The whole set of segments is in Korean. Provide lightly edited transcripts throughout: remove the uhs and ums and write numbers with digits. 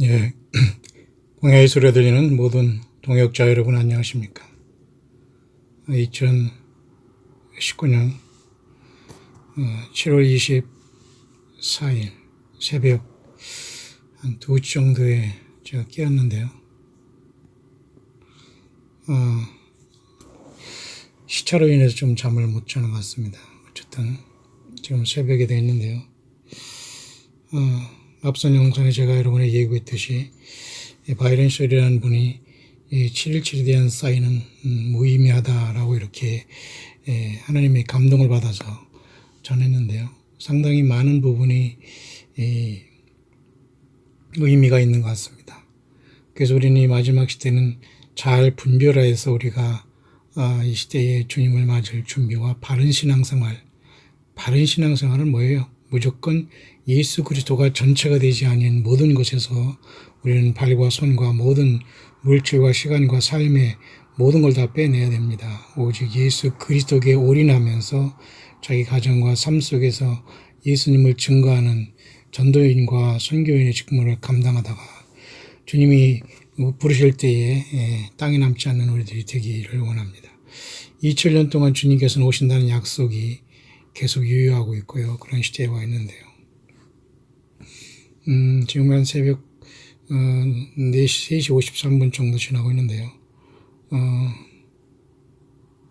예, 광야의 소리가 들리는 모든 동역자 여러분 안녕하십니까? 2019년 7월 24일 새벽 한 2시 정도에 제가 깨었는데요. 시차로 인해서 좀 잠을 못 자는 것 같습니다. 어쨌든 지금 새벽에 되어 있는데요. 앞선 영상에 제가 여러분에게 얘기했듯이 바이런 셜이라는 분이 7.17에 대한 사인은 무의미하다라고 이렇게 하나님의 감동을 받아서 전했는데요. 상당히 많은 부분이 의미가 있는 것 같습니다. 그래서 우리는 이 마지막 시대는 잘 분별해서 우리가 이 시대에 주님을 맞을 준비와 바른 신앙생활은 뭐예요? 무조건 예수 그리스도가 전체가 되지 아닌 모든 것에서 우리는 발과 손과 모든 물질과 시간과 삶의 모든 걸 다 빼내야 됩니다. 오직 예수 그리스도께 올인하면서 자기 가정과 삶 속에서 예수님을 증거하는 전도인과 선교인의 직무를 감당하다가 주님이 부르실 때에 땅에 남지 않는 우리들이 되기를 원합니다. 2000년 동안 주님께서는 오신다는 약속이 계속 유효하고 있고요. 그런 시대에 와 있는데요. 지금 한 새벽 3시 53분 정도 지나고 있는데요.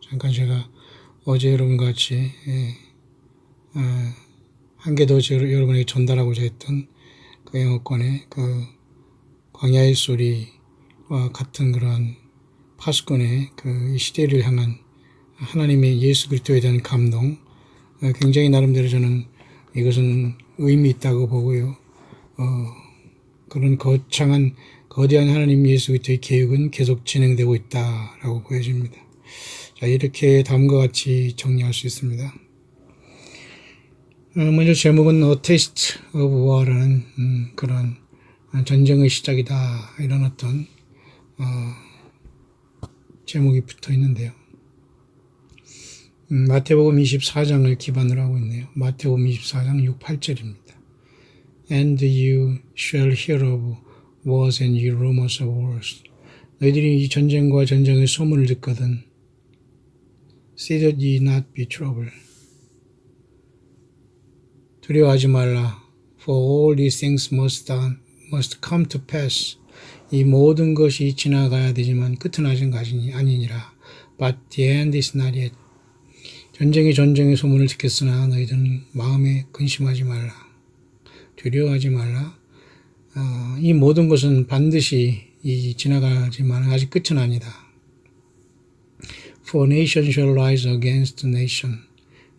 잠깐 제가 어제 여러분과 같이 한 개 더 여러분에게 전달하고자 했던 그 영어권의 그 광야의 소리와 같은 그러한 파수꾼의 그 시대를 향한 하나님의 예수 그리스도에 대한 감동, 굉장히 나름대로 저는 이것은 의미 있다고 보고요. 그런 거창한 거대한 하나님 예수 그리스도의 계획은 계속 진행되고 있다라고 보여집니다. 자, 이렇게 다음과 같이 정리할 수 있습니다. 먼저 제목은 A Taste of War라는 그런 전쟁의 시작이다 이런 어떤 제목이 붙어 있는데요. 마태복음 24장을 기반으로 하고 있네요. 마태복음 24장 6, 8절입니다. And you shall hear of wars and rumors of wars. 너희들이 이 전쟁과 전쟁의 소문을 듣거든. See that ye not be troubled. 두려워하지 말라. For all these things must come to pass. 이 모든 것이 지나가야 되지만 끝은 아직 아니니라. But the end is not yet. 전쟁의 소문을 듣겠으나 너희들은 마음에 근심하지 말라. 두려워하지 말라. 이 모든 것은 반드시 지나가지만 아직 끝은 아니다. For nation shall rise against nation,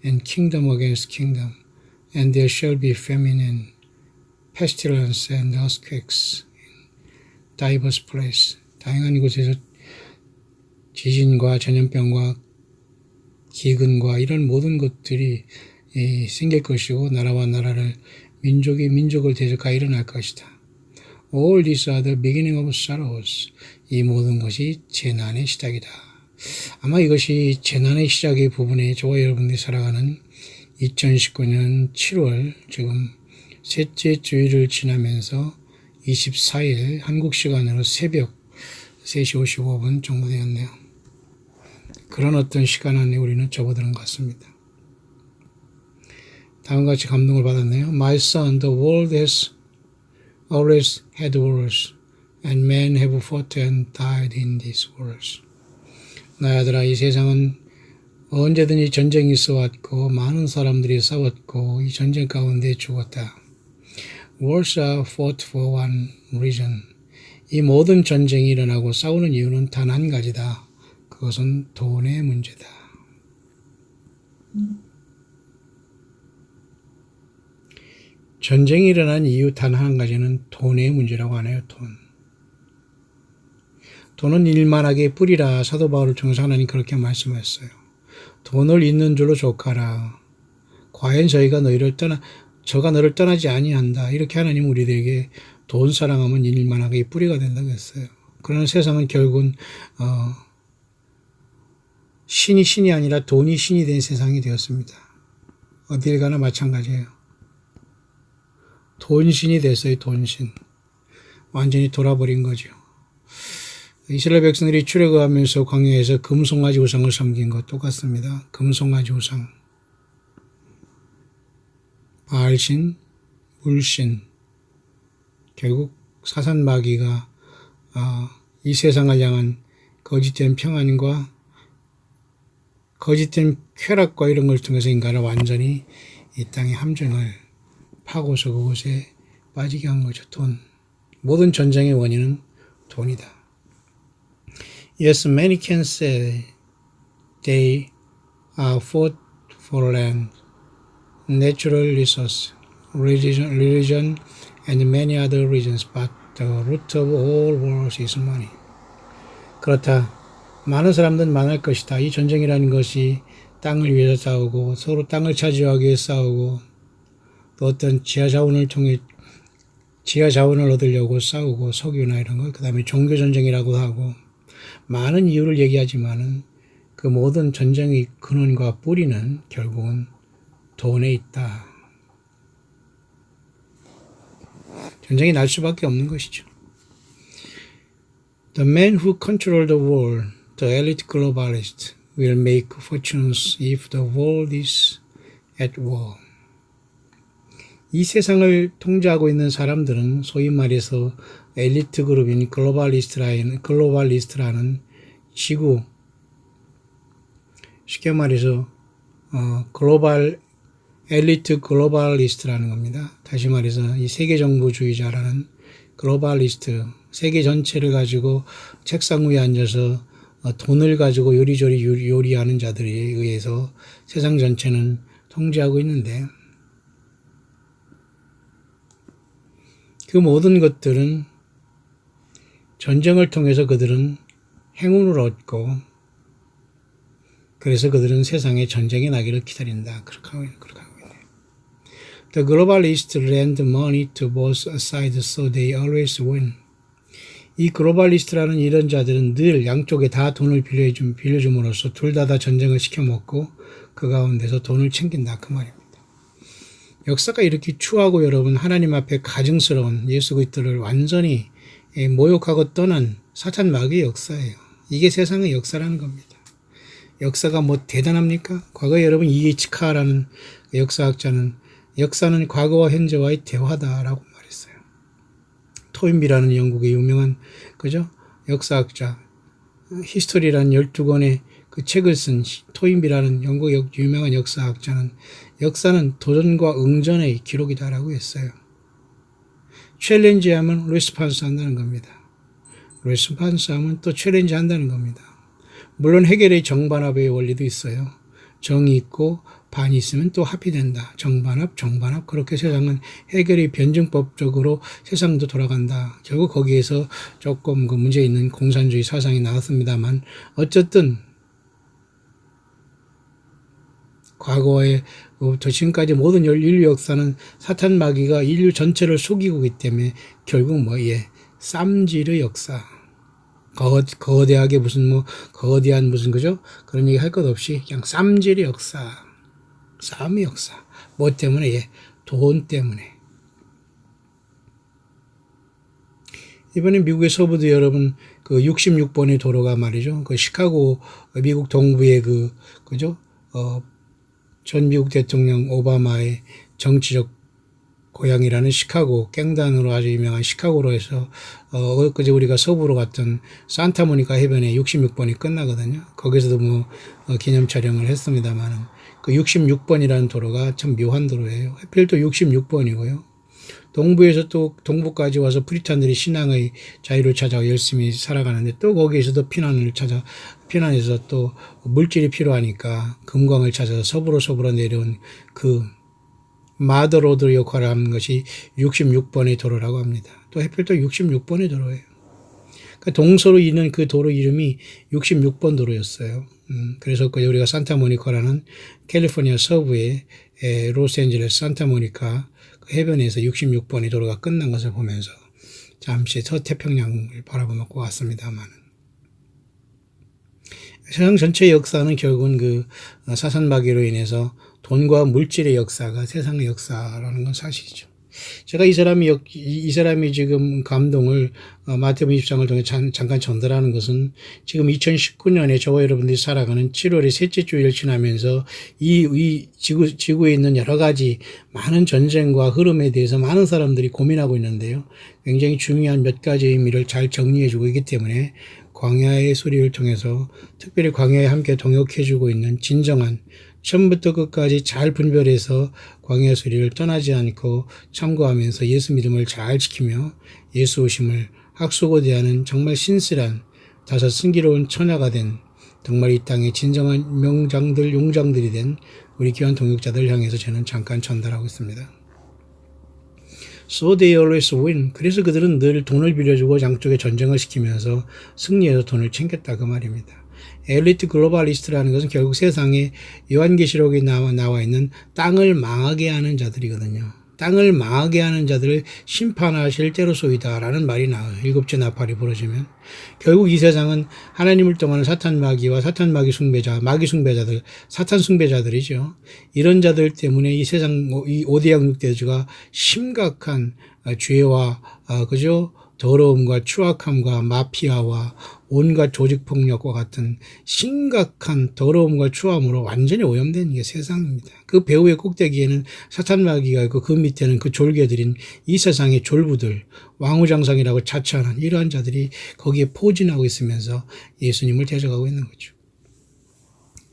and kingdom against kingdom, and there shall be famine and pestilence and earthquakes in diverse places. 다양한 곳에서 지진과 전염병과 기근과 이런 모든 것들이 생길 것이고 나라와 나라를 민족이 민족을 대적하여 일어날 것이다. All these are the beginning of sorrows. 이 모든 것이 재난의 시작이다. 아마 이것이 재난의 시작의 부분에 저와 여러분들이 살아가는 2019년 7월 지금 셋째 주일을 지나면서 24일 한국 시간으로 새벽 3시 55분 정도 되었네요. 그런 어떤 시간 안에 우리는 접어드는 것 같습니다. 다음과 같이 감동을 받았네요. My son, the world has always had wars, and men have fought and died in these wars. 나의 아들아, 이 세상은 언제든지 전쟁이 있어왔고 많은 사람들이 싸웠고 이 전쟁 가운데 죽었다. Wars are fought for one reason. 이 모든 전쟁이 일어나고 싸우는 이유는 단 한 가지다. 그것은 돈의 문제다. 전쟁이 일어난 이유 단 한 가지는 돈의 문제라고 하네요. 돈은 일만하게 뿌리라. 사도 바울을 통해서 하나님 그렇게 말씀하셨어요. 돈을 있는 줄로 족하라. 과연 저가 너를 떠나지 아니한다. 이렇게 하나님 우리들에게 돈 사랑하면 일만하게 뿌리가 된다고 했어요. 그러나 세상은 결국은 신이 아니라 돈이 신이 된 세상이 되었습니다. 어딜 가나 마찬가지예요. 돈신이 됐어요. 돈신. 완전히 돌아버린 거죠. 이스라엘 백성들이 출애굽하면서 광야에서 금송아지 우상을 섬긴 것 똑같습니다. 금송아지 우상, 바알신, 물신, 결국 사산 마귀가 이 세상을 향한 거짓된 평안과 거짓된 쾌락과 이런 걸 통해서 인간을 완전히 이 땅의 함정을 파고서 그곳에 빠지게 한 거죠. 돈. 모든 전쟁의 원인은 돈이다. Yes, many can say they fought for land, natural resource, religion, and many other reasons, but the root of all wars is money. 그렇다. 많은 사람들은 말할 것이다. 이 전쟁이라는 것이 땅을 위해서 싸우고 서로 땅을 차지하기 위해 싸우고 또 어떤 지하 자원을 얻으려고 싸우고 석유나 이런 거, 그 다음에 종교 전쟁이라고 하고 많은 이유를 얘기하지만은 그 모든 전쟁의 근원과 뿌리는 결국은 돈에 있다. 전쟁이 날 수밖에 없는 것이죠. The men who control the world, the elite globalists, will make fortunes if the world is at war. 이 세상을 통제하고 있는 사람들은 소위 말해서 엘리트 그룹인 글로벌리스트라는 지구, 쉽게 말해서 엘리트 글로벌리스트라는 겁니다. 다시 말해서 이 세계정부주의자라는 글로벌리스트, 세계 전체를 가지고 책상 위에 앉아서 돈을 가지고 요리조리 요리하는 자들에 의해서 세상 전체는 통제하고 있는데 그 모든 것들은 전쟁을 통해서 그들은 행운을 얻고 그래서 그들은 세상에 전쟁이 나기를 기다린다. 그렇게 하고 있네요. The globalists lend money to both sides so they always win. 이 글로벌리스트라는 이런 자들은 늘 양쪽에 다 돈을 빌려줌으로써 둘 다 전쟁을 시켜먹고 그 가운데서 돈을 챙긴다. 그 말입니다. 역사가 이렇게 추하고 여러분 하나님 앞에 가증스러운 예수 그리스도를 완전히 모욕하고 떠난 사탄 마귀의 역사예요. 이게 세상의 역사라는 겁니다. 역사가 뭐 대단합니까? 과거에 여러분 E.H. 카라는 역사학자는 역사는 과거와 현재와의 대화다라고 말했어요. 토인비라는 영국의 유명한 그죠? 역사학자, 히스토리라는 12권의 그 책을 쓴 토인비라는 영국의 유명한 역사학자는 역사는 도전과 응전의 기록이다라고 했어요. 챌린지 하면 리스판스 한다는 겁니다. 리스판스 하면 또 챌린지 한다는 겁니다. 물론 해결의 정반합의 원리도 있어요. 정이 있고 반이 있으면 또 합이 된다. 정반합, 정반합. 그렇게 세상은 해결이 변증법적으로 세상도 돌아간다. 결국 거기에서 조금 그 문제 있는 공산주의 사상이 나왔습니다만 어쨌든 과거에부터 지금까지 모든 인류 역사는 사탄 마귀가 인류 전체를 속이고 있기 때문에 결국 쌈질의 역사. 거대하게 거대한 그죠? 그런 얘기 할 것 없이 그냥 쌈질의 역사. 싸움의 역사. 뭐 때문에? 돈 때문에. 이번에 미국의 서부도 여러분 그 66번의 도로가 말이죠. 그 시카고 미국 동부의 그죠? 전 미국 대통령 오바마의 정치적 고향이라는 시카고, 갱단으로 아주 유명한 시카고로 해서, 그제 우리가 서부로 갔던 산타모니카 해변에 66번이 끝나거든요. 거기서도 기념 촬영을 했습니다만은, 그 66번이라는 도로가 참 묘한 도로예요. 하필 또 66번이고요. 동부에서 또 동부까지 와서 프리탄들이 신앙의 자유를 찾아 열심히 살아가는데 또 거기에서도 피난해서 또 물질이 필요하니까 금광을 찾아서 서부로 내려온 그 마더로드 역할을 하는 것이 66번의 도로라고 합니다. 또 하필 또 66번의 도로예요. 그러니까 동서로 있는 그 도로 이름이 66번 도로였어요. 그래서 우리가 산타모니카라는 캘리포니아 서부의 로스앤젤레스 산타모니카 그 해변에서 66번의 도로가 끝난 것을 보면서 잠시 서태평양을 바라보고 왔습니다만 세상 전체의 역사는 결국은 그 사산마귀로 인해서 돈과 물질의 역사가 세상의 역사라는 건 사실이죠. 제가 이 사람이 지금 감동을 마태복음 20장을 통해 잠깐 전달하는 것은 지금 2019년에 저와 여러분들이 살아가는 7월의 셋째 주일 지나면서 이 지구에 있는 여러 가지 많은 전쟁과 흐름에 대해서 많은 사람들이 고민하고 있는데요. 굉장히 중요한 몇 가지 의미를 잘 정리해주고 있기 때문에 광야의 소리를 통해서 특별히 광야에 함께 동역해주고 있는 진정한 처음부터 끝까지 잘 분별해서 광야 소리를 떠나지 않고 참고하면서 예수 믿음을 잘 지키며 예수 오심을 학수고대하는 정말 신실한 다섯 승기로운 처녀가 된 정말 이 땅의 진정한 명장들 용장들이 된 우리 귀한 동역자들 향해서 저는 잠깐 전달하고 있습니다. So they always win. 그래서 그들은 늘 돈을 빌려주고 양쪽에 전쟁을 시키면서 승리해서 돈을 챙겼다 그 말입니다. 엘리트 글로벌리스트라는 것은 결국 세상에 요한계시록에 나와 있는 땅을 망하게 하는 자들이거든요. 땅을 망하게 하는 자들을 심판하실 때로소이다라는 말이 나와요. 일곱째 나팔이 부러지면. 결국 이 세상은 하나님을 떠나는 사탄 마귀와 사탄 마귀 숭배자, 마귀 숭배자들, 사탄 숭배자들이죠. 이런 자들 때문에 이 세상, 이 5대 양육대주가 심각한 죄와, 그죠? 더러움과 추악함과 마피아와 온갖 조직폭력과 같은 심각한 더러움과 추함으로 완전히 오염된 게 세상입니다. 그 배후의 꼭대기에는 사탄 마귀가 있고 그 밑에는 그 졸개들인 이 세상의 졸부들, 왕후장상이라고 자처하는 이러한 자들이 거기에 포진하고 있으면서 예수님을 대적하고 있는 거죠.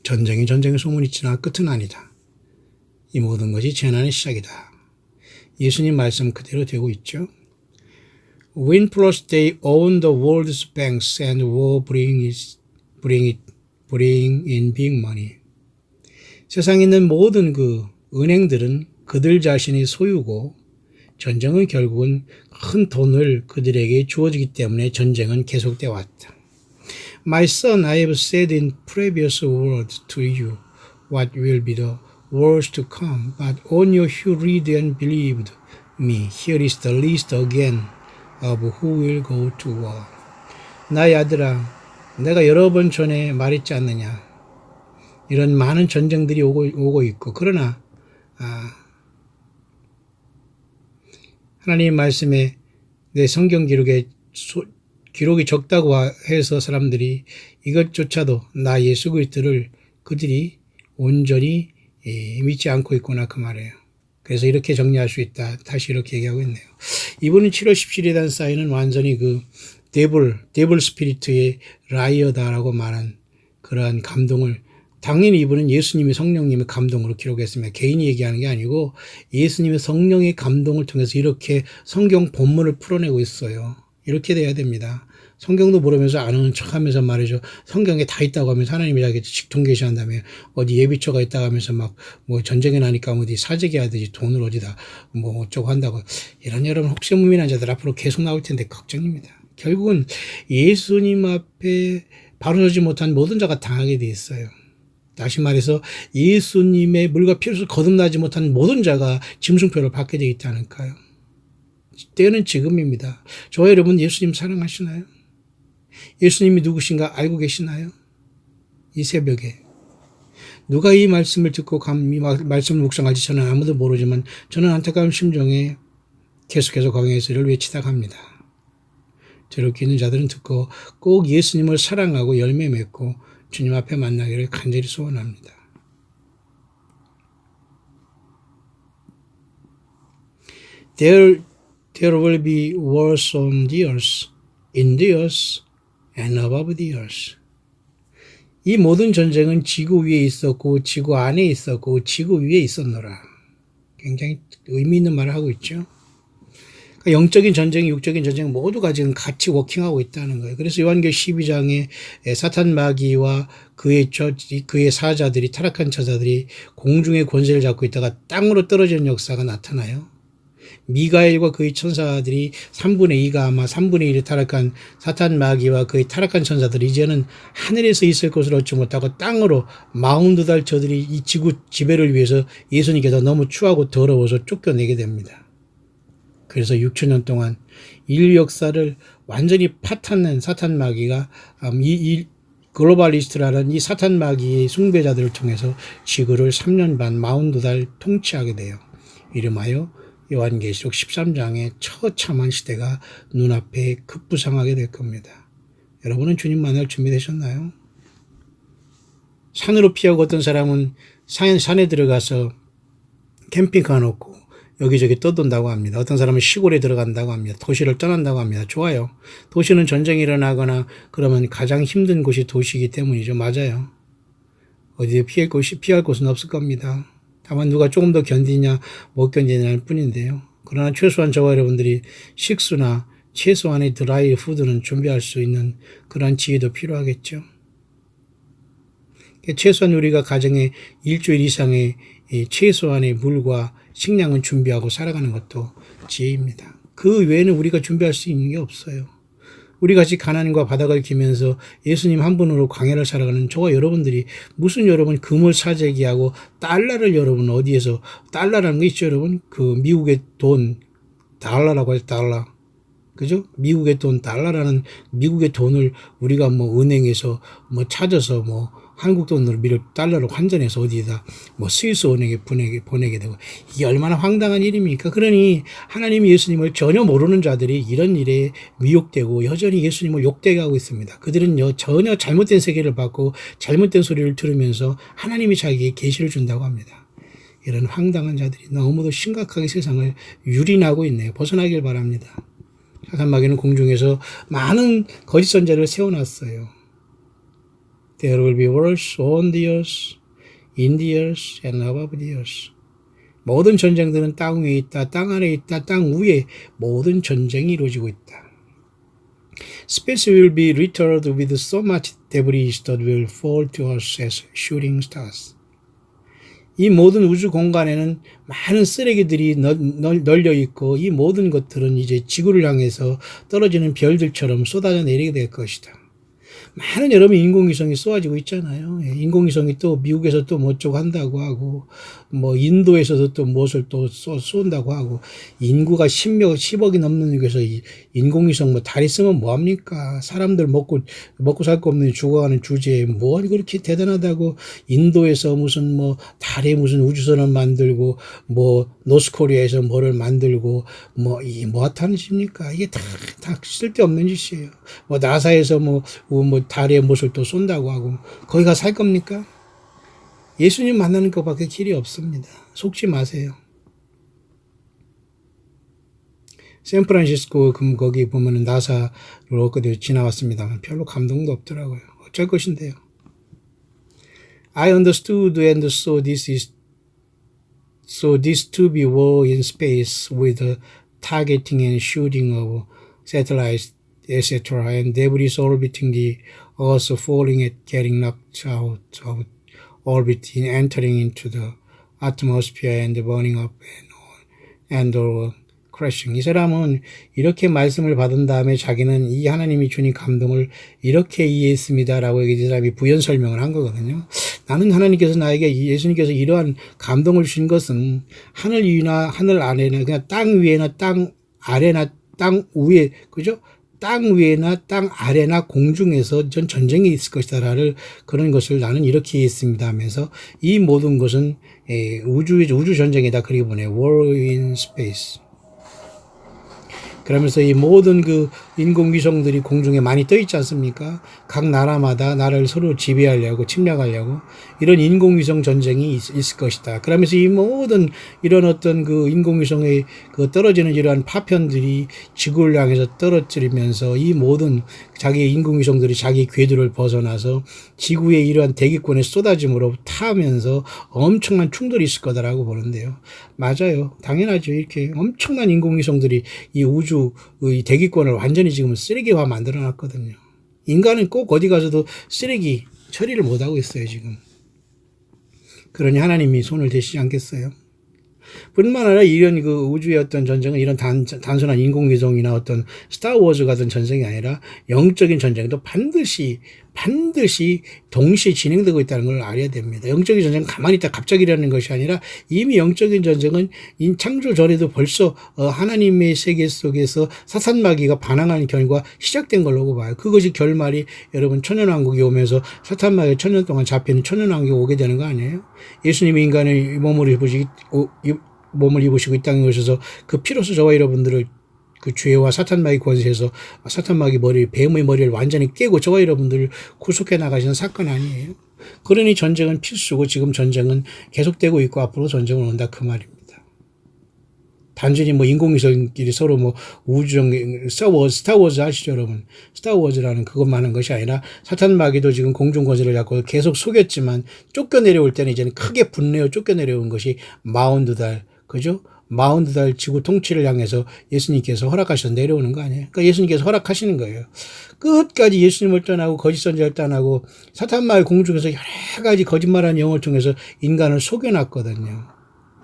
전쟁이 전쟁의 소문이 있으나 끝은 아니다. 이 모든 것이 재난의 시작이다. 예수님 말씀 그대로 되고 있죠. Win plus they own the world's banks and war bring in big money. 세상에 있는 모든 그 은행들은 그들 자신의 소유고 전쟁은 결국은 큰 돈을 그들에게 주어지기 때문에 전쟁은 계속되어 왔다. My son, I have said in previous words to you what will be the words to come, but on you who read and believed me, here is the list again of who will go to war. 나의 아들아, 내가 여러 번 전에 말했지 않느냐. 이런 많은 전쟁들이 오고 있고, 그러나 하나님의 말씀에 내 성경 기록이 적다고 해서 사람들이 이것조차도 나 예수 그리스도를 그들이 온전히 믿지 않고 있구나 그 말이에요. 그래서 이렇게 정리할 수 있다. 다시 이렇게 얘기하고 있네요. 이분은 7월 17일에 단 사인은 완전히 그 데블 스피리트의 라이어다라고 말한 그러한 감동을 당연히 이분은 예수님의 성령님의 감동으로 기록했습니다. 개인이 얘기하는 게 아니고 예수님의 성령의 감동을 통해서 이렇게 성경 본문을 풀어내고 있어요. 이렇게 돼야 됩니다. 성경도 모르면서 아는 척하면서 말이죠. 성경에 다 있다고 하면서 하나님이 자기 직통 계시한다며 어디 예비처가 있다고 하면서 막 뭐 전쟁이 나니까 어디 사재기 하듯이 돈을 어디다 뭐 어쩌고 한다고 이런 여러분 혹세무민한 자들 앞으로 계속 나올 텐데 걱정입니다. 결국은 예수님 앞에 바로 서지 못한 모든 자가 당하게 돼 있어요. 다시 말해서 예수님의 물과 피로서 거듭나지 못한 모든 자가 짐승표를 받게 되어 있지 않을까요? 때는 지금입니다. 저와 여러분 예수님 사랑하시나요? 예수님이 누구신가 알고 계시나요? 이 새벽에 누가 이 말씀을 듣고 이 말씀을 묵상할지 저는 아무도 모르지만 저는 안타까운 심정에 계속해서 광야의 소리를 외치다 갑니다. 저렇게 있는 자들은 듣고 꼭 예수님을 사랑하고 열매 맺고 주님 앞에 만나기를 간절히 소원합니다. There will be wars on the earth, in the earth, and above the earth. 이 모든 전쟁은 지구 위에 있었고 지구 안에 있었고 지구 위에 있었노라. 굉장히 의미 있는 말을 하고 있죠. 그러니까 영적인 전쟁, 육적인 전쟁 모두가 지금 같이 워킹하고 있다는 거예요. 그래서 요한계시록 12장에 사탄 마귀와 그의 사자들이 타락한 처자들이 공중의 권세를 잡고 있다가 땅으로 떨어지는 역사가 나타나요. 미가엘과 그의 천사들이 3분의 2가 아마 3분의 1이 타락한 사탄 마귀와 그의 타락한 천사들이 이제는 하늘에서 있을 것을 얻지 못하고 땅으로 42달 저들이 이 지구 지배를 위해서 예수님께서 너무 추하고 더러워서 쫓겨내게 됩니다. 그래서 6천년 동안 인류 역사를 완전히 파탄낸 사탄 마귀가 이 글로벌리스트라는 이 사탄 마귀의 숭배자들을 통해서 지구를 3년 반 42달 통치하게 돼요. 이름하여 요한계시록 13장의 처참한 시대가 눈앞에 급부상하게 될 겁니다. 여러분은 주님 만날 준비되셨나요? 산으로 피하고 어떤 사람은 산에 들어가서 캠핑카 놓고 여기저기 떠돈다고 합니다. 어떤 사람은 시골에 들어간다고 합니다. 도시를 떠난다고 합니다. 좋아요. 도시는 전쟁이 일어나거나 그러면 가장 힘든 곳이 도시이기 때문이죠. 맞아요. 어디에 피할 곳은 없을 겁니다. 다만 누가 조금 더 견디냐 못 견디냐일 뿐인데요. 그러나 최소한 저와 여러분들이 식수나 최소한의 드라이 푸드는 준비할 수 있는 그런 지혜도 필요하겠죠. 최소한 우리가 가정에 일주일 이상의 최소한의 물과 식량은 준비하고 살아가는 것도 지혜입니다. 그 외에는 우리가 준비할 수 있는 게 없어요. 우리같이 가난과 바닥을 기면서 예수님 한 분으로 광야를 살아가는 저와 여러분들이 무슨 여러분 금을 사재기하고 달러를 여러분 어디에서 달러라는 게 있죠 여러분? 그 미국의 돈 달러라고 해서 달러. 그죠? 미국의 돈 달러라는 미국의 돈을 우리가 뭐 은행에서 뭐 찾아서 뭐 한국 돈으로 달러로 환전해서 어디에다 뭐 스위스 은행에 보내게 되고 이게 얼마나 황당한 일입니까? 그러니 하나님 예수님을 전혀 모르는 자들이 이런 일에 미혹되고 여전히 예수님을 욕되게 하고 있습니다. 그들은 전혀 잘못된 세계를 받고 잘못된 소리를 들으면서 하나님이 자기에게 계시를 준다고 합니다. 이런 황당한 자들이 너무도 심각하게 세상을 유린하고 있네요. 벗어나길 바랍니다. 사탄 마귀는 공중에서 많은 거짓 선자를 세워놨어요. There will be wars on the earth, in the earth, and above the earth. 모든 전쟁들은 땅 위에 있다, 땅 아래에 있다, 땅 위에 모든 전쟁이 이루어지고 있다. Space will be littered with so much debris that will fall to us as shooting stars. 이 모든 우주 공간에는 많은 쓰레기들이 널려 있고 이 모든 것들은 이제 지구를 향해서 떨어지는 별들처럼 쏟아져 내리게 될 것이다. 많은 여러분 인공위성이 쏘아지고 있잖아요. 인공위성이 또 미국에서 또 뭐 어쩌고 한다고 하고 뭐 인도에서도 또 무엇을 또 쏜다고 하고 인구가 10억이 넘는 곳에서 인공위성 뭐 다리 쓰면 뭐합니까? 사람들 먹고 살 거 없는 죽어가는 주제에 뭐 그렇게 대단하다고 인도에서 무슨 뭐 달에 무슨 우주선을 만들고 뭐 노스코리아에서 뭐를 만들고 뭐 하는 짓입니까? 이게 다 쓸데없는 짓이에요. 뭐 나사에서 뭐 달에 무엇을 또 쏜다고 하고 거기 가 살 겁니까? 예수님 만나는 것밖에 길이 없습니다. 속지 마세요. 샌프란시스코 거기 보면은 나사를 엊그제 지나왔습니다만 별로 감동도 없더라고요. 어쩔 것인데요. I understood and so this to be war in space with targeting and shooting of satellites, etc. and debris orbiting the Earth, falling and getting knocked out of orbit, entering into the atmosphere and burning up and crashing. 이 사람은 이렇게 말씀을 받은 다음에 자기는 이 하나님이 주신 감동을 이렇게 이해했습니다라고 이 사람이 부연 설명을 한 거거든요. 나는 하나님께서 나에게 예수님께서 이러한 감동을 주신 것은 하늘 위나 하늘 아래나 그냥 땅 위에나 땅 아래나 땅 위에 그죠? 땅 위에나 땅 아래나 공중에서 전 전쟁이 있을 것이다라는 그런 것을 나는 이렇게 이해했습니다 하면서 이 모든 것은 우주 전쟁이다 그렇게 보내요. War in space. 그러면서 이 모든 그 인공위성들이 공중에 많이 떠 있지 않습니까? 각 나라마다 나라를 서로 지배하려고 침략하려고 이런 인공위성 전쟁이 있을 것이다. 그러면서 이 모든 이런 어떤 그 인공위성의 그 떨어지는 이러한 파편들이 지구를 향해서 떨어뜨리면서 이 모든 자기 인공위성들이 자기 궤도를 벗어나서 지구의 이러한 대기권의 쏟아짐으로 타면서 엄청난 충돌이 있을 거다라고 보는데요. 맞아요. 당연하죠. 이렇게 엄청난 인공위성들이 이 우주의 대기권을 완전히 지금 쓰레기화 만들어 놨거든요. 인간은 꼭 어디 가서도 쓰레기 처리를 못하고 있어요, 지금. 그러니 하나님이 손을 대시지 않겠어요? 뿐만 아니라 이런 그 우주의 어떤 전쟁은 이런 단순한 인공위성이나 어떤 스타워즈 같은 전쟁이 아니라 영적인 전쟁도 반드시 동시에 진행되고 있다는 걸 알아야 됩니다. 영적인 전쟁은 가만히 있다 갑자기 일어나는 것이 아니라 이미 영적인 전쟁은 창조 전에도 벌써 하나님의 세계 속에서 사탄마귀가 반항하는 결과 시작된 걸로 봐요. 그것이 결말이 여러분 천년왕국이 오면서 사탄마귀가 천년 동안 잡히는 천년왕국이 오게 되는 거 아니에요? 예수님이 인간의 몸으로 몸을 입으시고 이 땅에 오셔서 그 피로서 저와 여러분들을 그 죄와 사탄마귀 권세에서 사탄마귀 뱀의 머리를 완전히 깨고 저와 여러분들을 구속해 나가시는 사건 아니에요. 그러니 전쟁은 필수고 지금 전쟁은 계속되고 있고 앞으로 전쟁은 온다 그 말입니다. 단순히 뭐 인공위성끼리 서로 뭐 우주정 스타워즈 아시죠 여러분? 스타워즈라는 그것만 한 것이 아니라 사탄마귀도 지금 공중권세를 갖고 계속 속였지만 쫓겨내려올 때는 이제는 크게 분내어 쫓겨내려온 것이 마운드달 그죠? 마운드달 지구 통치를 향해서 예수님께서 허락하셔서 내려오는 거 아니에요? 그러니까 예수님께서 허락하시는 거예요. 끝까지 예수님을 떠나고 거짓 선지자를 떠나고 사탄마귀 공중에서 여러 가지 거짓말하는 영을 통해서 인간을 속여놨거든요.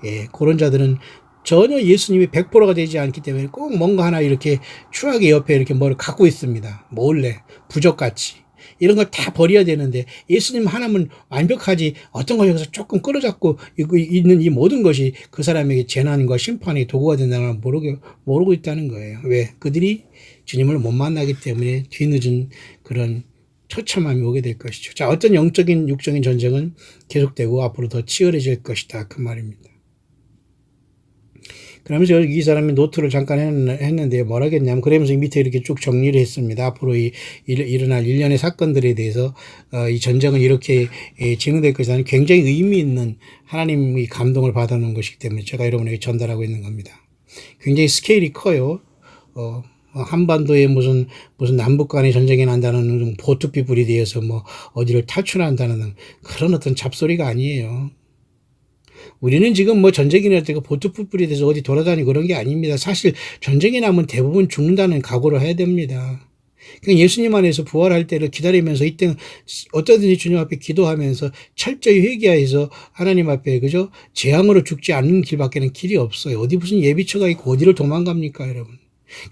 예, 그런 자들은 전혀 예수님이 100%가 되지 않기 때문에 꼭 뭔가 하나 이렇게 추하게 옆에 이렇게 뭘 갖고 있습니다. 몰래 부적같이 이런 걸 다 버려야 되는데 예수님 하나면 완벽하지 어떤 걸 여기서 조금 끌어잡고 있는 이 모든 것이 그 사람에게 재난과 심판의 도구가 된다는 걸 모르고 있다는 거예요. 왜? 그들이 주님을 못 만나기 때문에 뒤늦은 그런 처참함이 오게 될 것이죠. 자, 어떤 영적인 육적인 전쟁은 계속되고 앞으로 더 치열해질 것이다 그 말입니다. 그러면서 이 사람이 노트를 잠깐 했는데 뭐라 했냐면 그러면서 밑에 이렇게 쭉 정리를 했습니다. 앞으로 일어날 일련의 사건들에 대해서 이 전쟁은 이렇게 진행될 것이라는 굉장히 의미 있는 하나님의 감동을 받아놓은 것이기 때문에 제가 여러분에게 전달하고 있는 겁니다. 굉장히 스케일이 커요. 한반도에 무슨 남북 간의 전쟁이 난다는 보트피플이 되어서 뭐 어디를 탈출한다는 그런 어떤 잡소리가 아니에요. 우리는 지금 뭐 전쟁이 날 때가 보트풀이 돼서 어디 돌아다니고 그런 게 아닙니다. 사실 전쟁이 나면 대부분 죽는다는 각오를 해야 됩니다. 그러니까 예수님 안에서 부활할 때를 기다리면서 이때 어떠든지 주님 앞에 기도하면서 철저히 회개해서 하나님 앞에 그죠? 재앙으로 죽지 않는 길밖에는 길이 없어요. 어디 무슨 예비처가 있고 어디를 도망갑니까 여러분?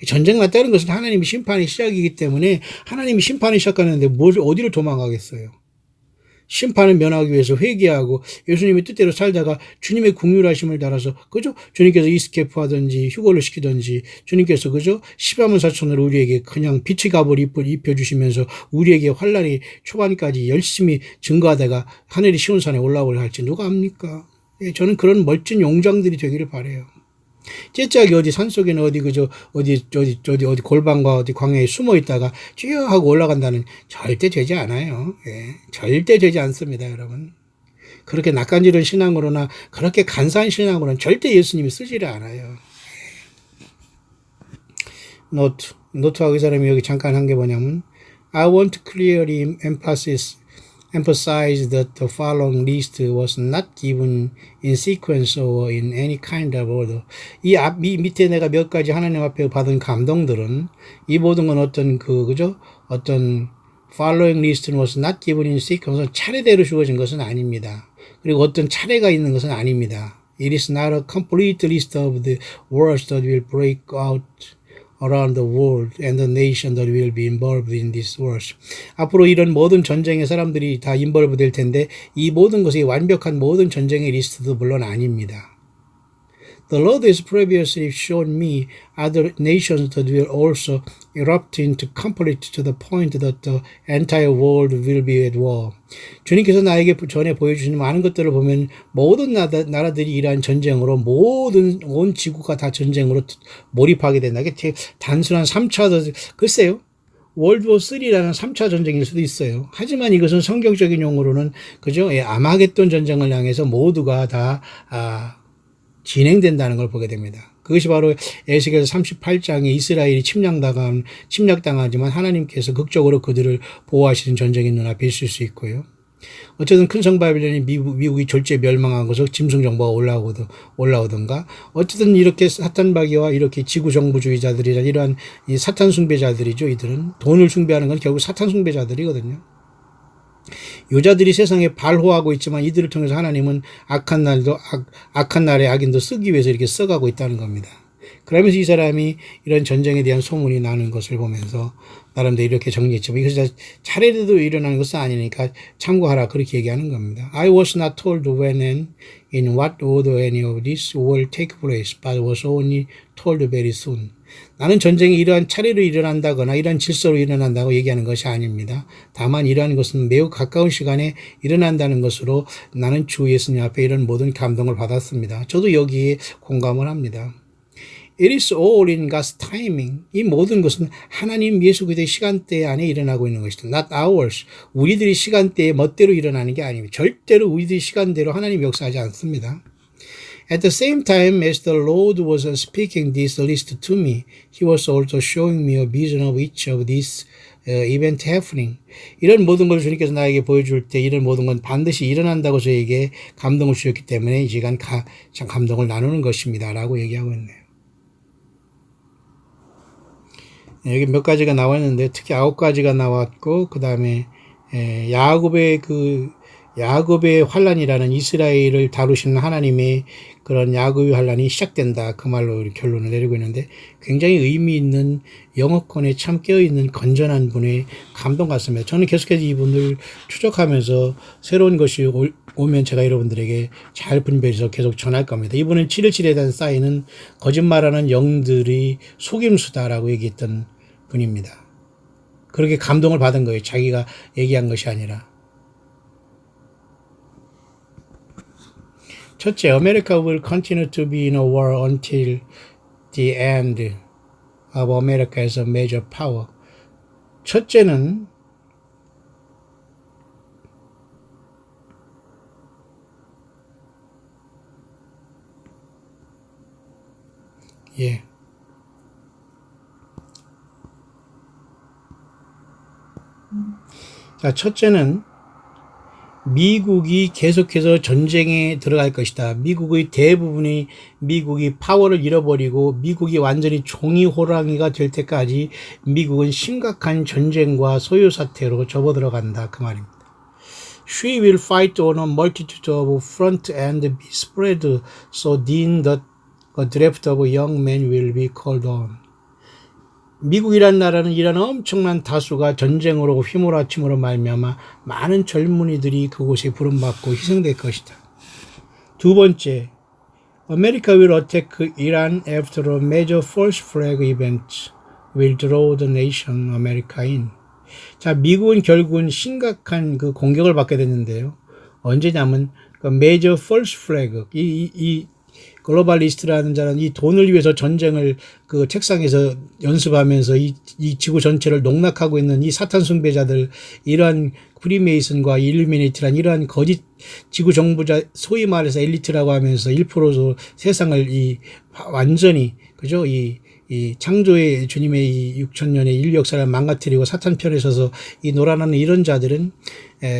전쟁 났다는 것은 하나님의 심판의 시작이기 때문에 하나님이 심판을 시작하는데 어디를 도망가겠어요? 심판을 면하기 위해서 회개하고 예수님의 뜻대로 살다가 주님의 긍휼하심을 따라서 그죠? 주님께서 이스케프 하든지 휴거를 시키든지 주님께서 그죠? 시바문 사천으로 우리에게 그냥 빛의 갑을 입혀주시면서 우리에게 환란이 초반까지 열심히 증거하다가 하늘의 시온산에 올라오려 할지 누가 압니까? 저는 그런 멋진 용장들이 되기를 바라요. 째짝이 어디 산속에는 어디 그저 어디 골방과 어디 광야에 숨어 있다가 쭉 하고 올라간다는 절대 되지 않아요. 예, 절대 되지 않습니다, 여러분. 그렇게 낯간지른 신앙으로나 그렇게 간사한 신앙으로는 절대 예수님이 쓰지를 않아요. 노트하고 이 사람이 여기 잠깐 한 게 뭐냐면 I want to clearly emphasize that the following list was not given in sequence or in any kind of order. 이 밑에 내가 몇 가지 하나님 앞에 받은 감동들은 이 모든 건 어떤 following list는 was not given in sequence. 차례대로 주어진 것은 아닙니다. 그리고 어떤 차례가 있는 것은 아닙니다. It is not a complete list of the wars that will break out around the world and the nation that will be involved in these wars. 앞으로 이런 모든 전쟁에 사람들이 다 인벌브 될 텐데 이 모든 것이 완벽한 모든 전쟁의 리스트도 물론 아닙니다. The Lord has previously shown me other nations that will also erupt into conflict to the point that the entire world will be at war. 주님께서 나에게 전에 보여주신 많은 것들을 보면 모든 나라들이 이러한 전쟁으로 온 지구가 다 전쟁으로 몰입하게 된다. 이게 단순한 3차 글쎄요. 월드워 3라는 3차 전쟁일 수도 있어요. 하지만 이것은 성경적인 용어로는 그죠? 예, 아마겟돈 전쟁을 향해서 모두가 다 진행된다는 걸 보게 됩니다. 그것이 바로 에스겔서 38장에 이스라엘이 침략당하지만 하나님께서 극적으로 그들을 보호하시는 전쟁의 눈앞에 있을 수 있고요. 어쨌든 큰 성 바벨론이 미국이 졸지에 멸망한 것을 짐승 정보가 올라오던가 어쨌든 이렇게 사탄마귀와 이렇게 지구 정부주의자들이나 이러한 이 사탄 숭배자들이죠. 이들은 돈을 숭배하는 건 결국 사탄 숭배자들이거든요. 여자들이 세상에 발호하고 있지만 이들을 통해서 하나님은 악한 날의 악인도 쓰기 위해서 이렇게 써가고 있다는 겁니다. 그러면서 이 사람이 이런 전쟁에 대한 소문이 나는 것을 보면서 나름대로 이렇게 정리했지만 이것이 차례대로 일어나는 것은 아니니까 참고하라 그렇게 얘기하는 겁니다. I was not told when and in what order any of this will take place, but was only told very soon. 나는 전쟁이 이러한 차례로 일어난다거나 이러한 질서로 일어난다고 얘기하는 것이 아닙니다. 다만 이러한 것은 매우 가까운 시간에 일어난다는 것으로 나는 주 예수님 앞에 이런 모든 감동을 받았습니다. 저도 여기에 공감을 합니다. It is all in God's timing. 이 모든 것은 하나님 예수 그리스도의 시간대 안에 일어나고 있는 것이다. Not ours. 우리들이 시간대에 멋대로 일어나는 게 아닙니다. 절대로 우리들이 시간대로 하나님 역사하지 않습니다. At the same time as the Lord was speaking this list to me, He was also showing me a vision of each of these event happening. 이런 모든 걸 주님께서 나에게 보여줄 때 이런 모든 건 반드시 일어난다고 저에게 감동을 주셨기 때문에 이 시간 참 감동을 나누는 것입니다. 라고 얘기하고 있네요. 여기 몇 가지가 나왔는데 특히 9가지가 나왔고 그 다음에 야곱의 환란이라는 이스라엘을 다루시는 하나님의 그런 야곱의 환란이 시작된다. 그 말로 결론을 내리고 있는데 굉장히 의미 있는 영어권에 참 깨어있는 건전한 분의 감동 같습니다. 저는 계속해서 이분을 추적하면서 새로운 것이 오면 제가 여러분들에게 잘 분별해서 계속 전할 겁니다. 이분은 7.17에 대한 쌓이는 거짓말하는 영들이 속임수다라고 얘기했던 분입니다. 그렇게 감동을 받은 거예요. 자기가 얘기한 것이 아니라. 첫째, America will continue to be in a war until the end of America as a major power. 첫째는 자, 첫째는 미국이 계속해서 전쟁에 들어갈 것이다. 미국의 대부분이 미국이 파워를 잃어버리고 미국이 완전히 종이 호랑이가 될 때까지 미국은 심각한 전쟁과 소요 사태로 접어들어간다. 그 말입니다. She will fight on a multitude of front and be spread, so then the draft of young men will be called on. 미국이란 나라는 이런 엄청난 다수가 전쟁으로 휘몰아침으로 말미암아 많은 젊은이들이 그곳에 부름받고 희생될 것이다. 두 번째, America will attack Iran after a major false flag event will draw the nation America in. 자, 미국은 결국은 심각한 그 공격을 받게 됐는데요. 언제냐면 그 major false flag 이 글로벌리스트라는 자는 이 돈을 위해서 전쟁을 그 책상에서 연습하면서 이 지구 전체를 농락하고 있는 이 사탄 숭배자들, 이러한 프리메이슨과 일루미네이트란 이러한 거짓 지구 정부자, 소위 말해서 엘리트라고 하면서 1%로 세상을 완전히, 그죠? 이 창조의 주님의 이 6,000년의 인류 역사를 망가뜨리고 사탄 편에 서서 이 놀아나는 이런 자들은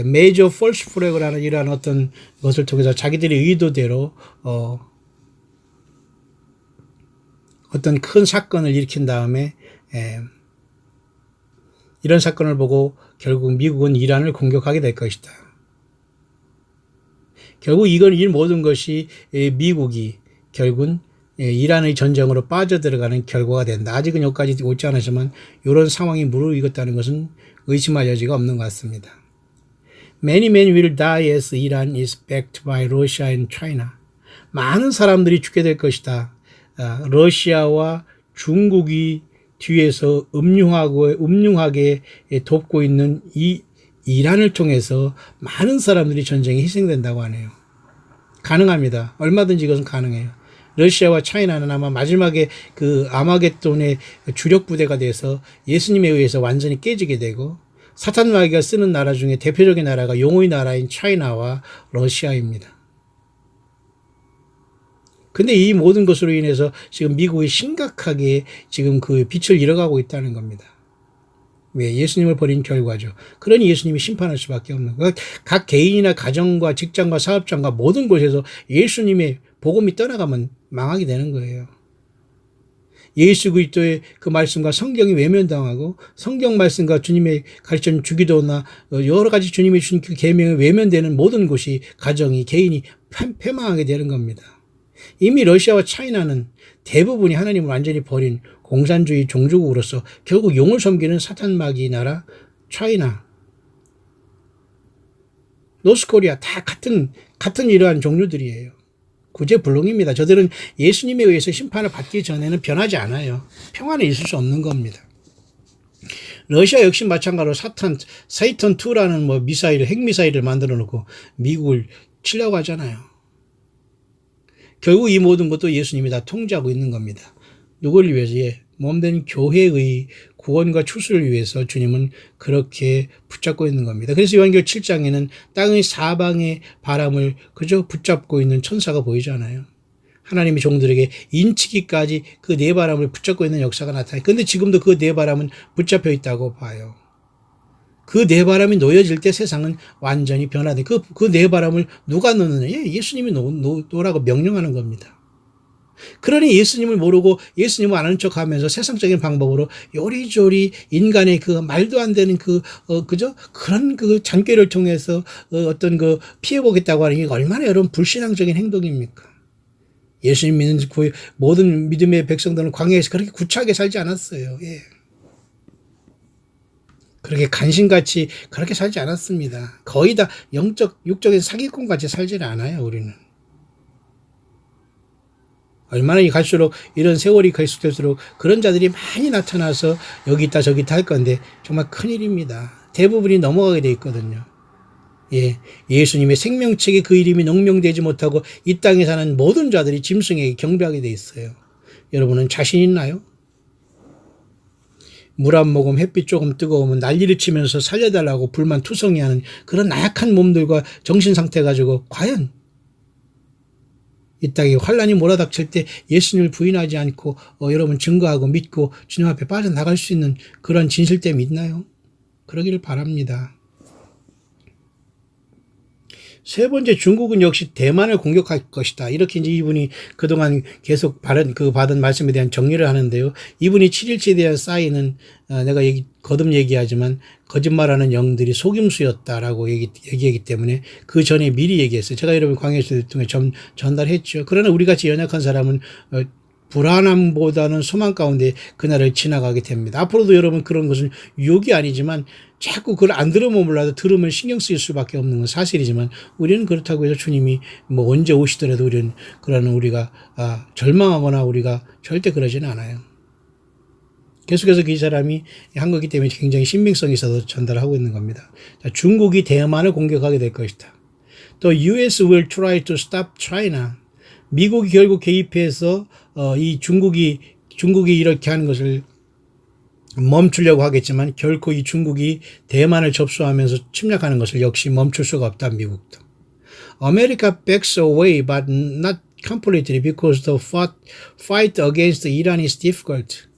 메이저 펄스 플래그라는 이러한 어떤 것을 통해서 자기들의 의도대로 어떤 큰 사건을 일으킨 다음에 이런 사건을 보고 결국 미국은 이란을 공격하게 될 것이다. 결국 이 모든 것이 미국이 결국은 이란의 전쟁으로 빠져들어가는 결과가 된다. 아직은 여기까지 오지 않았지만 이런 상황이 무르익었다는 것은 의심할 여지가 없는 것 같습니다. Many men will die as Iran is backed by Russia and China. 많은 사람들이 죽게 될 것이다. 러시아와 중국이 뒤에서 음흉하게 돕고 있는 이 이란을 통해서 많은 사람들이 전쟁에 희생된다고 하네요. 가능합니다. 얼마든지 이것은 가능해요. 러시아와 차이나는 아마 마지막에 그 아마겟돈의 주력 부대가 돼서 예수님에 의해서 완전히 깨지게 되고, 사탄 마귀가 쓰는 나라 중에 대표적인 나라가 용의 나라인 차이나와 러시아입니다. 근데 이 모든 것으로 인해서 지금 미국이 심각하게 지금 그 빛을 잃어가고 있다는 겁니다. 왜? 예수님을 버린 결과죠. 그러니 예수님이 심판할 수밖에 없는 거예요. 각 개인이나 가정과 직장과 사업장과 모든 곳에서 예수님의 복음이 떠나가면 망하게 되는 거예요. 예수 그리스도의 그 말씀과 성경이 외면당하고 성경 말씀과 주님의 가르쳐 주기도나 여러 가지 주님이 주신 그 계명에 외면되는 모든 곳이 가정이 개인이 패망하게 되는 겁니다. 이미 러시아와 차이나는 대부분이 하나님을 완전히 버린 공산주의 종주국으로서 결국 용을 섬기는 사탄 마귀 나라 차이나, 노스코리아 다 같은 이러한 종류들이에요. 구제불능입니다. 저들은 예수님에 의해서 심판을 받기 전에는 변하지 않아요. 평안에 있을 수 없는 겁니다. 러시아 역시 마찬가지로 사이턴2라는 뭐 핵미사일을 만들어 놓고 미국을 치려고 하잖아요. 결국 이 모든 것도 예수님이 다 통제하고 있는 겁니다. 누구를 위해서? 몸된 교회의 구원과 추수를 위해서 주님은 그렇게 붙잡고 있는 겁니다. 그래서 요한계시록 7장에는 땅의 사방의 바람을 그저 붙잡고 있는 천사가 보이잖아요. 하나님의 종들에게 인치기까지 그 네 바람을 붙잡고 있는 역사가 나타나요. 그런데 지금도 그 네 바람은 붙잡혀 있다고 봐요. 그 네 바람이 놓여질 때 세상은 완전히 변화돼. 그 네 바람을 누가 놓느냐? 예수님이 놓으라고 명령하는 겁니다. 그러니 예수님을 모르고 예수님을 아는 척 하면서 세상적인 방법으로 요리조리 인간의 그 말도 안 되는 그저 그런 그 잔꾀를 통해서 어떤 그 피해보겠다고 하는 게 얼마나 여러분 불신앙적인 행동입니까? 예수님 믿는 모든 믿음의 백성들은 광야에서 그렇게 구차하게 살지 않았어요. 예. 그렇게 간신같이 그렇게 살지 않았습니다. 거의 다 육적인 사기꾼같이 살지는 않아요, 우리는. 얼마나 갈수록 이런 세월이 계속될수록 그런 자들이 많이 나타나서 여기 있다 저기 있다 할 건데 정말 큰일입니다. 대부분이 넘어가게 돼 있거든요. 예, 예수님의 생명책에 그 이름이 농명되지 못하고 이 땅에 사는 모든 자들이 짐승에게 경배하게 돼 있어요. 여러분은 자신 있나요? 물 한 모금 햇빛 조금 뜨거우면 난리를 치면서 살려달라고 불만 투성이하는 그런 나약한 몸들과 정신 상태 가지고 과연 이 땅에 환란이 몰아닥칠 때 예수님을 부인하지 않고 여러분 증거하고 믿고 주님 앞에 빠져나갈 수 있는 그런 진실됨이 있나요? 그러기를 바랍니다. 세 번째, 중국은 역시 대만을 공격할 것이다. 이렇게 이제 이분이 그동안 계속 받은 말씀에 대한 정리를 하는데요. 이분이 7일째에 대한 사인은 내가 거듭 얘기하지만 거짓말하는 영들이 속임수였다라고 얘기하기 때문에 그 전에 미리 얘기했어요. 제가 여러분 광야시대를 통해 전달했죠. 그러나 우리 같이 연약한 사람은 불안함보다는 소망 가운데 그날을 지나가게 됩니다. 앞으로도 여러분 그런 것은 유혹이 아니지만 자꾸 그걸 안 들으면 몰라도 들으면 신경 쓰일 수밖에 없는 건 사실이지만 우리는 그렇다고 해서 주님이 뭐 언제 오시더라도 우리가 절망하거나 우리가 절대 그러지는 않아요. 계속해서 이 사람이 한 거기 때문에 굉장히 신빙성이 있어서 전달하고 있는 겁니다. 자, 중국이 대만을 공격하게 될 것이다. 또 US will try to stop China. 미국이 결국 개입해서 이 중국이 이렇게 하는 것을 멈추려고 하겠지만 결코 이 중국이 대만을 접수하면서 침략하는 것을 역시 멈출 수가 없다. 미국도. America backs away but not completely because the fight against Iran is difficult.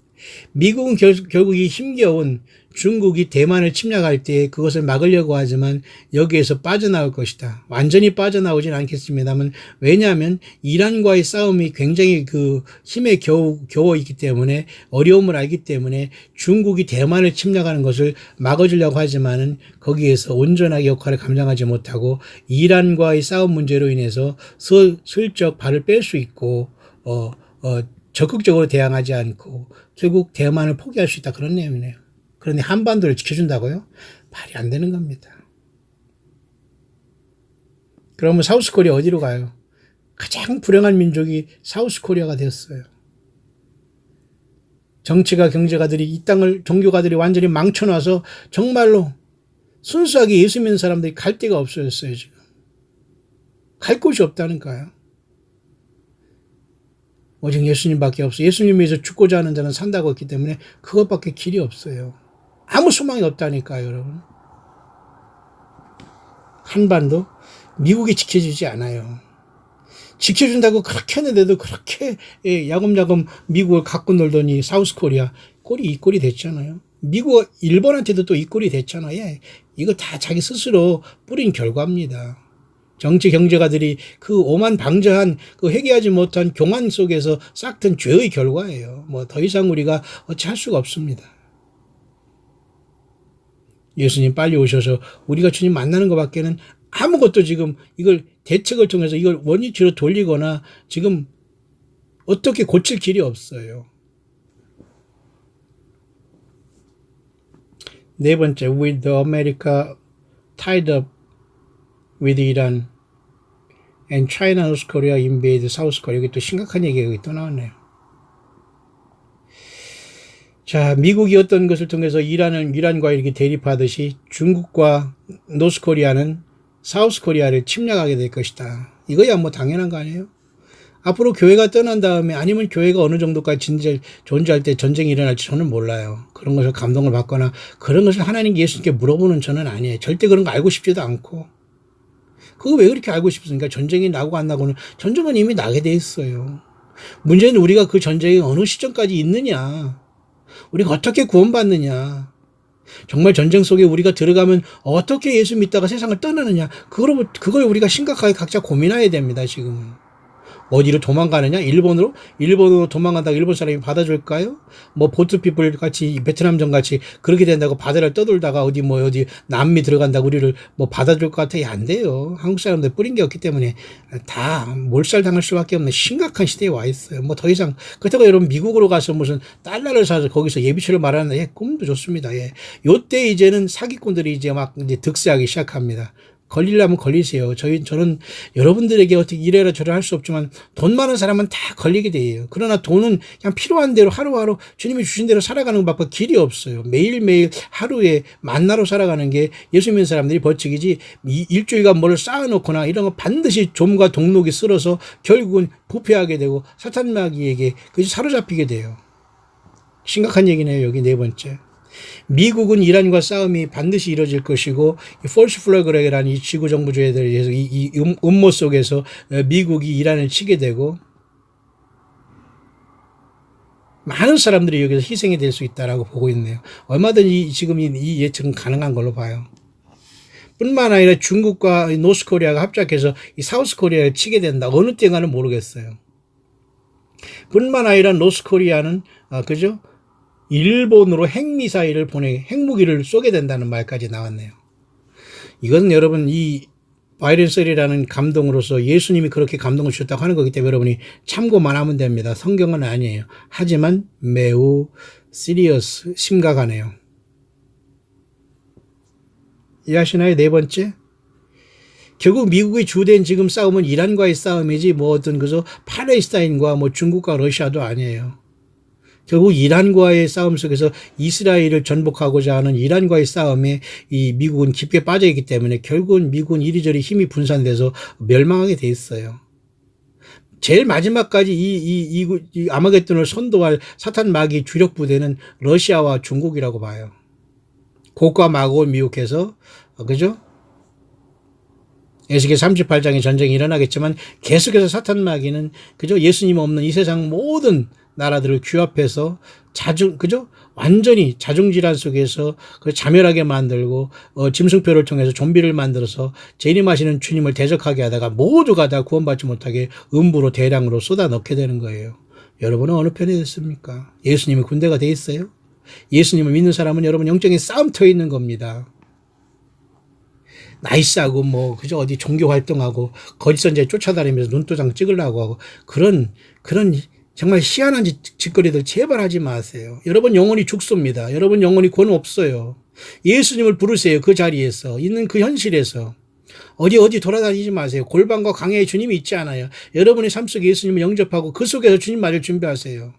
미국은 결국 이 힘겨운 중국이 대만을 침략할 때 그것을 막으려고 하지만 여기에서 빠져나올 것이다. 완전히 빠져나오진 않겠습니다만 왜냐하면 이란과의 싸움이 굉장히 그 힘에 겨워 있기 때문에 어려움을 알기 때문에 중국이 대만을 침략하는 것을 막아주려고 하지만은 거기에서 온전하게 역할을 감당하지 못하고 이란과의 싸움 문제로 인해서 슬쩍 발을 뺄 수 있고 적극적으로 대항하지 않고 결국 대만을 포기할 수 있다. 그런 내용이네요. 그런데 한반도를 지켜준다고요? 말이 안 되는 겁니다. 그러면 사우스코리아 어디로 가요? 가장 불행한 민족이 사우스코리아가 되었어요. 정치가 경제가들이 이 땅을 종교가들이 완전히 망쳐놔서 정말로 순수하게 예수 믿는 사람들이 갈 데가 없어졌어요. 지금 갈 곳이 없다니까요. 오직 예수님밖에 없어요. 예수님 위해서 죽고자 하는 자는 산다고 했기 때문에 그것밖에 길이 없어요. 아무 소망이 없다니까요, 여러분. 한반도 미국이 지켜주지 않아요. 지켜준다고 그렇게 했는데도 그렇게 야금야금 미국을 갖고 놀더니 사우스코리아 이 꼴이 됐잖아요. 미국 일본한테도 또 이 꼴이 됐잖아요. 이거 다 자기 스스로 뿌린 결과입니다. 정치 경제가들이 그 오만방자한 그 회개하지 못한 교만 속에서 싹튼 죄의 결과예요. 뭐 더 이상 우리가 어찌 할 수가 없습니다. 예수님 빨리 오셔서 우리가 주님 만나는 것밖에는 아무것도 지금 이걸 대책을 통해서 이걸 원위치로 돌리거나 지금 어떻게 고칠 길이 없어요. 네 번째, with America tied up with Iran and China, North Korea invade South Korea. 여기 또 심각한 얘기가 여기 또 나왔네요. 자, 미국이 어떤 것을 통해서 이란과 이렇게 대립하듯이 중국과 노스 코리아는 사우스 코리아를 침략하게 될 것이다. 이거야 뭐 당연한 거 아니에요? 앞으로 교회가 떠난 다음에 아니면 교회가 어느 정도까지 존재할 때 전쟁이 일어날지 저는 몰라요. 그런 것을 감동을 받거나 그런 것을 하나님 예수님께 물어보는 저는 아니에요. 절대 그런 거 알고 싶지도 않고. 그거 왜 그렇게 알고 싶습니까? 전쟁이 나고 안 나고는 전쟁은 이미 나게 돼 있어요. 문제는 우리가 그 전쟁이 어느 시점까지 있느냐. 우리가 어떻게 구원받느냐. 정말 전쟁 속에 우리가 들어가면 어떻게 예수 믿다가 세상을 떠나느냐. 그걸 우리가 심각하게 각자 고민해야 됩니다, 지금은. 어디로 도망가느냐? 일본으로 도망간다고 일본 사람이 받아줄까요? 뭐 보트피플 같이 베트남전 같이 그렇게 된다고 바다를 떠돌다가 어디 남미 들어간다고 우리를 뭐 받아줄 것 같아? 안 돼요. 한국 사람들 뿌린 게 없기 때문에 다 몰살당할 수밖에 없는 심각한 시대에 와 있어요. 뭐 더 이상 그렇다고 여러분 미국으로 가서 무슨 달러를 사서 거기서 예비처를 말하는 꿈도 좋습니다. 예. 요때 이제는 사기꾼들이 이제 득세하기 시작합니다. 걸리려면 걸리세요. 저는 여러분들에게 어떻게 이래라 저래라 할 수 없지만 돈 많은 사람은 다 걸리게 돼요. 그러나 돈은 그냥 필요한 대로 하루하루 주님이 주신 대로 살아가는 것밖에 길이 없어요. 매일매일 하루에 만나로 살아가는 게 예수 믿는 사람들이 벌칙이지 일주일간 뭘 쌓아놓거나 이런 거 반드시 좀과 동록이 쓸어서 결국은 부패하게 되고 사탄마귀에게 그것이 사로잡히게 돼요. 심각한 얘기네요. 여기 네 번째. 미국은 이란과 싸움이 반드시 이뤄질 것이고 폴스 플래그라는 이 지구 정부주의에 대해서 이 음모 속에서 미국이 이란을 치게 되고 많은 사람들이 여기서 희생이 될 수 있다라고 보고 있네요. 얼마든지 지금 이 예측은 가능한 걸로 봐요. 뿐만 아니라 중국과 노스 코리아가 합작해서 이 사우스 코리아를 치게 된다. 어느 때가는 모르겠어요. 뿐만 아니라 노스 코리아는 그죠? 일본으로 핵무기를 쏘게 된다는 말까지 나왔네요. 이건 여러분 이 바이든 셀이라는 감동으로서 예수님이 그렇게 감동을 주셨다고 하는 거기 때문에 여러분이 참고만 하면 됩니다. 성경은 아니에요. 하지만 매우 시리어스, 심각하네요. 이해하시나요? 네 번째. 결국 미국의 주된 지금 싸움은 이란과의 싸움이지 뭐 어떤 그저 팔레스타인과 뭐 중국과 러시아도 아니에요. 결국 이란과의 싸움 속에서 이스라엘을 전복하고자 하는 이란과의 싸움에 이 미국은 깊게 빠져 있기 때문에 결국은 미국은 이리저리 힘이 분산돼서 멸망하게 돼 있어요. 제일 마지막까지 이 아마겟돈을 선도할 사탄 마귀 주력 부대는 러시아와 중국이라고 봐요. 곡과 마곡을 미혹해서 그죠? 에스겔 38장의 전쟁이 일어나겠지만 계속해서 사탄 마귀는 그죠? 예수님 없는 이 세상 모든 나라들을 규합해서 그죠? 완전히 자중질환 속에서 자멸하게 만들고 짐승표를 통해서 좀비를 만들어서 재림하시는 주님을 대적하게 하다가 모두가 다 구원받지 못하게 음부로 대량으로 쏟아 넣게 되는 거예요. 여러분은 어느 편에 됐습니까? 예수님이 군대가 돼 있어요? 예수님을 믿는 사람은 여러분 영적인 싸움터에 있는 겁니다. 나이스하고 뭐 그죠? 어디 종교 활동하고 거짓 선지자 쫓아다니면서 눈도장 찍으려고 하고 그런 정말 희한한 짓거리들 제발 하지 마세요. 여러분 영혼이 죽습니다. 여러분 영혼이 권 없어요. 예수님을 부르세요. 그 자리에서 있는 그 현실에서 어디 돌아다니지 마세요. 골방과 강야에 주님이 있지 않아요. 여러분의 삶 속에 예수님을 영접하고 그 속에서 주님 맞을 준비하세요.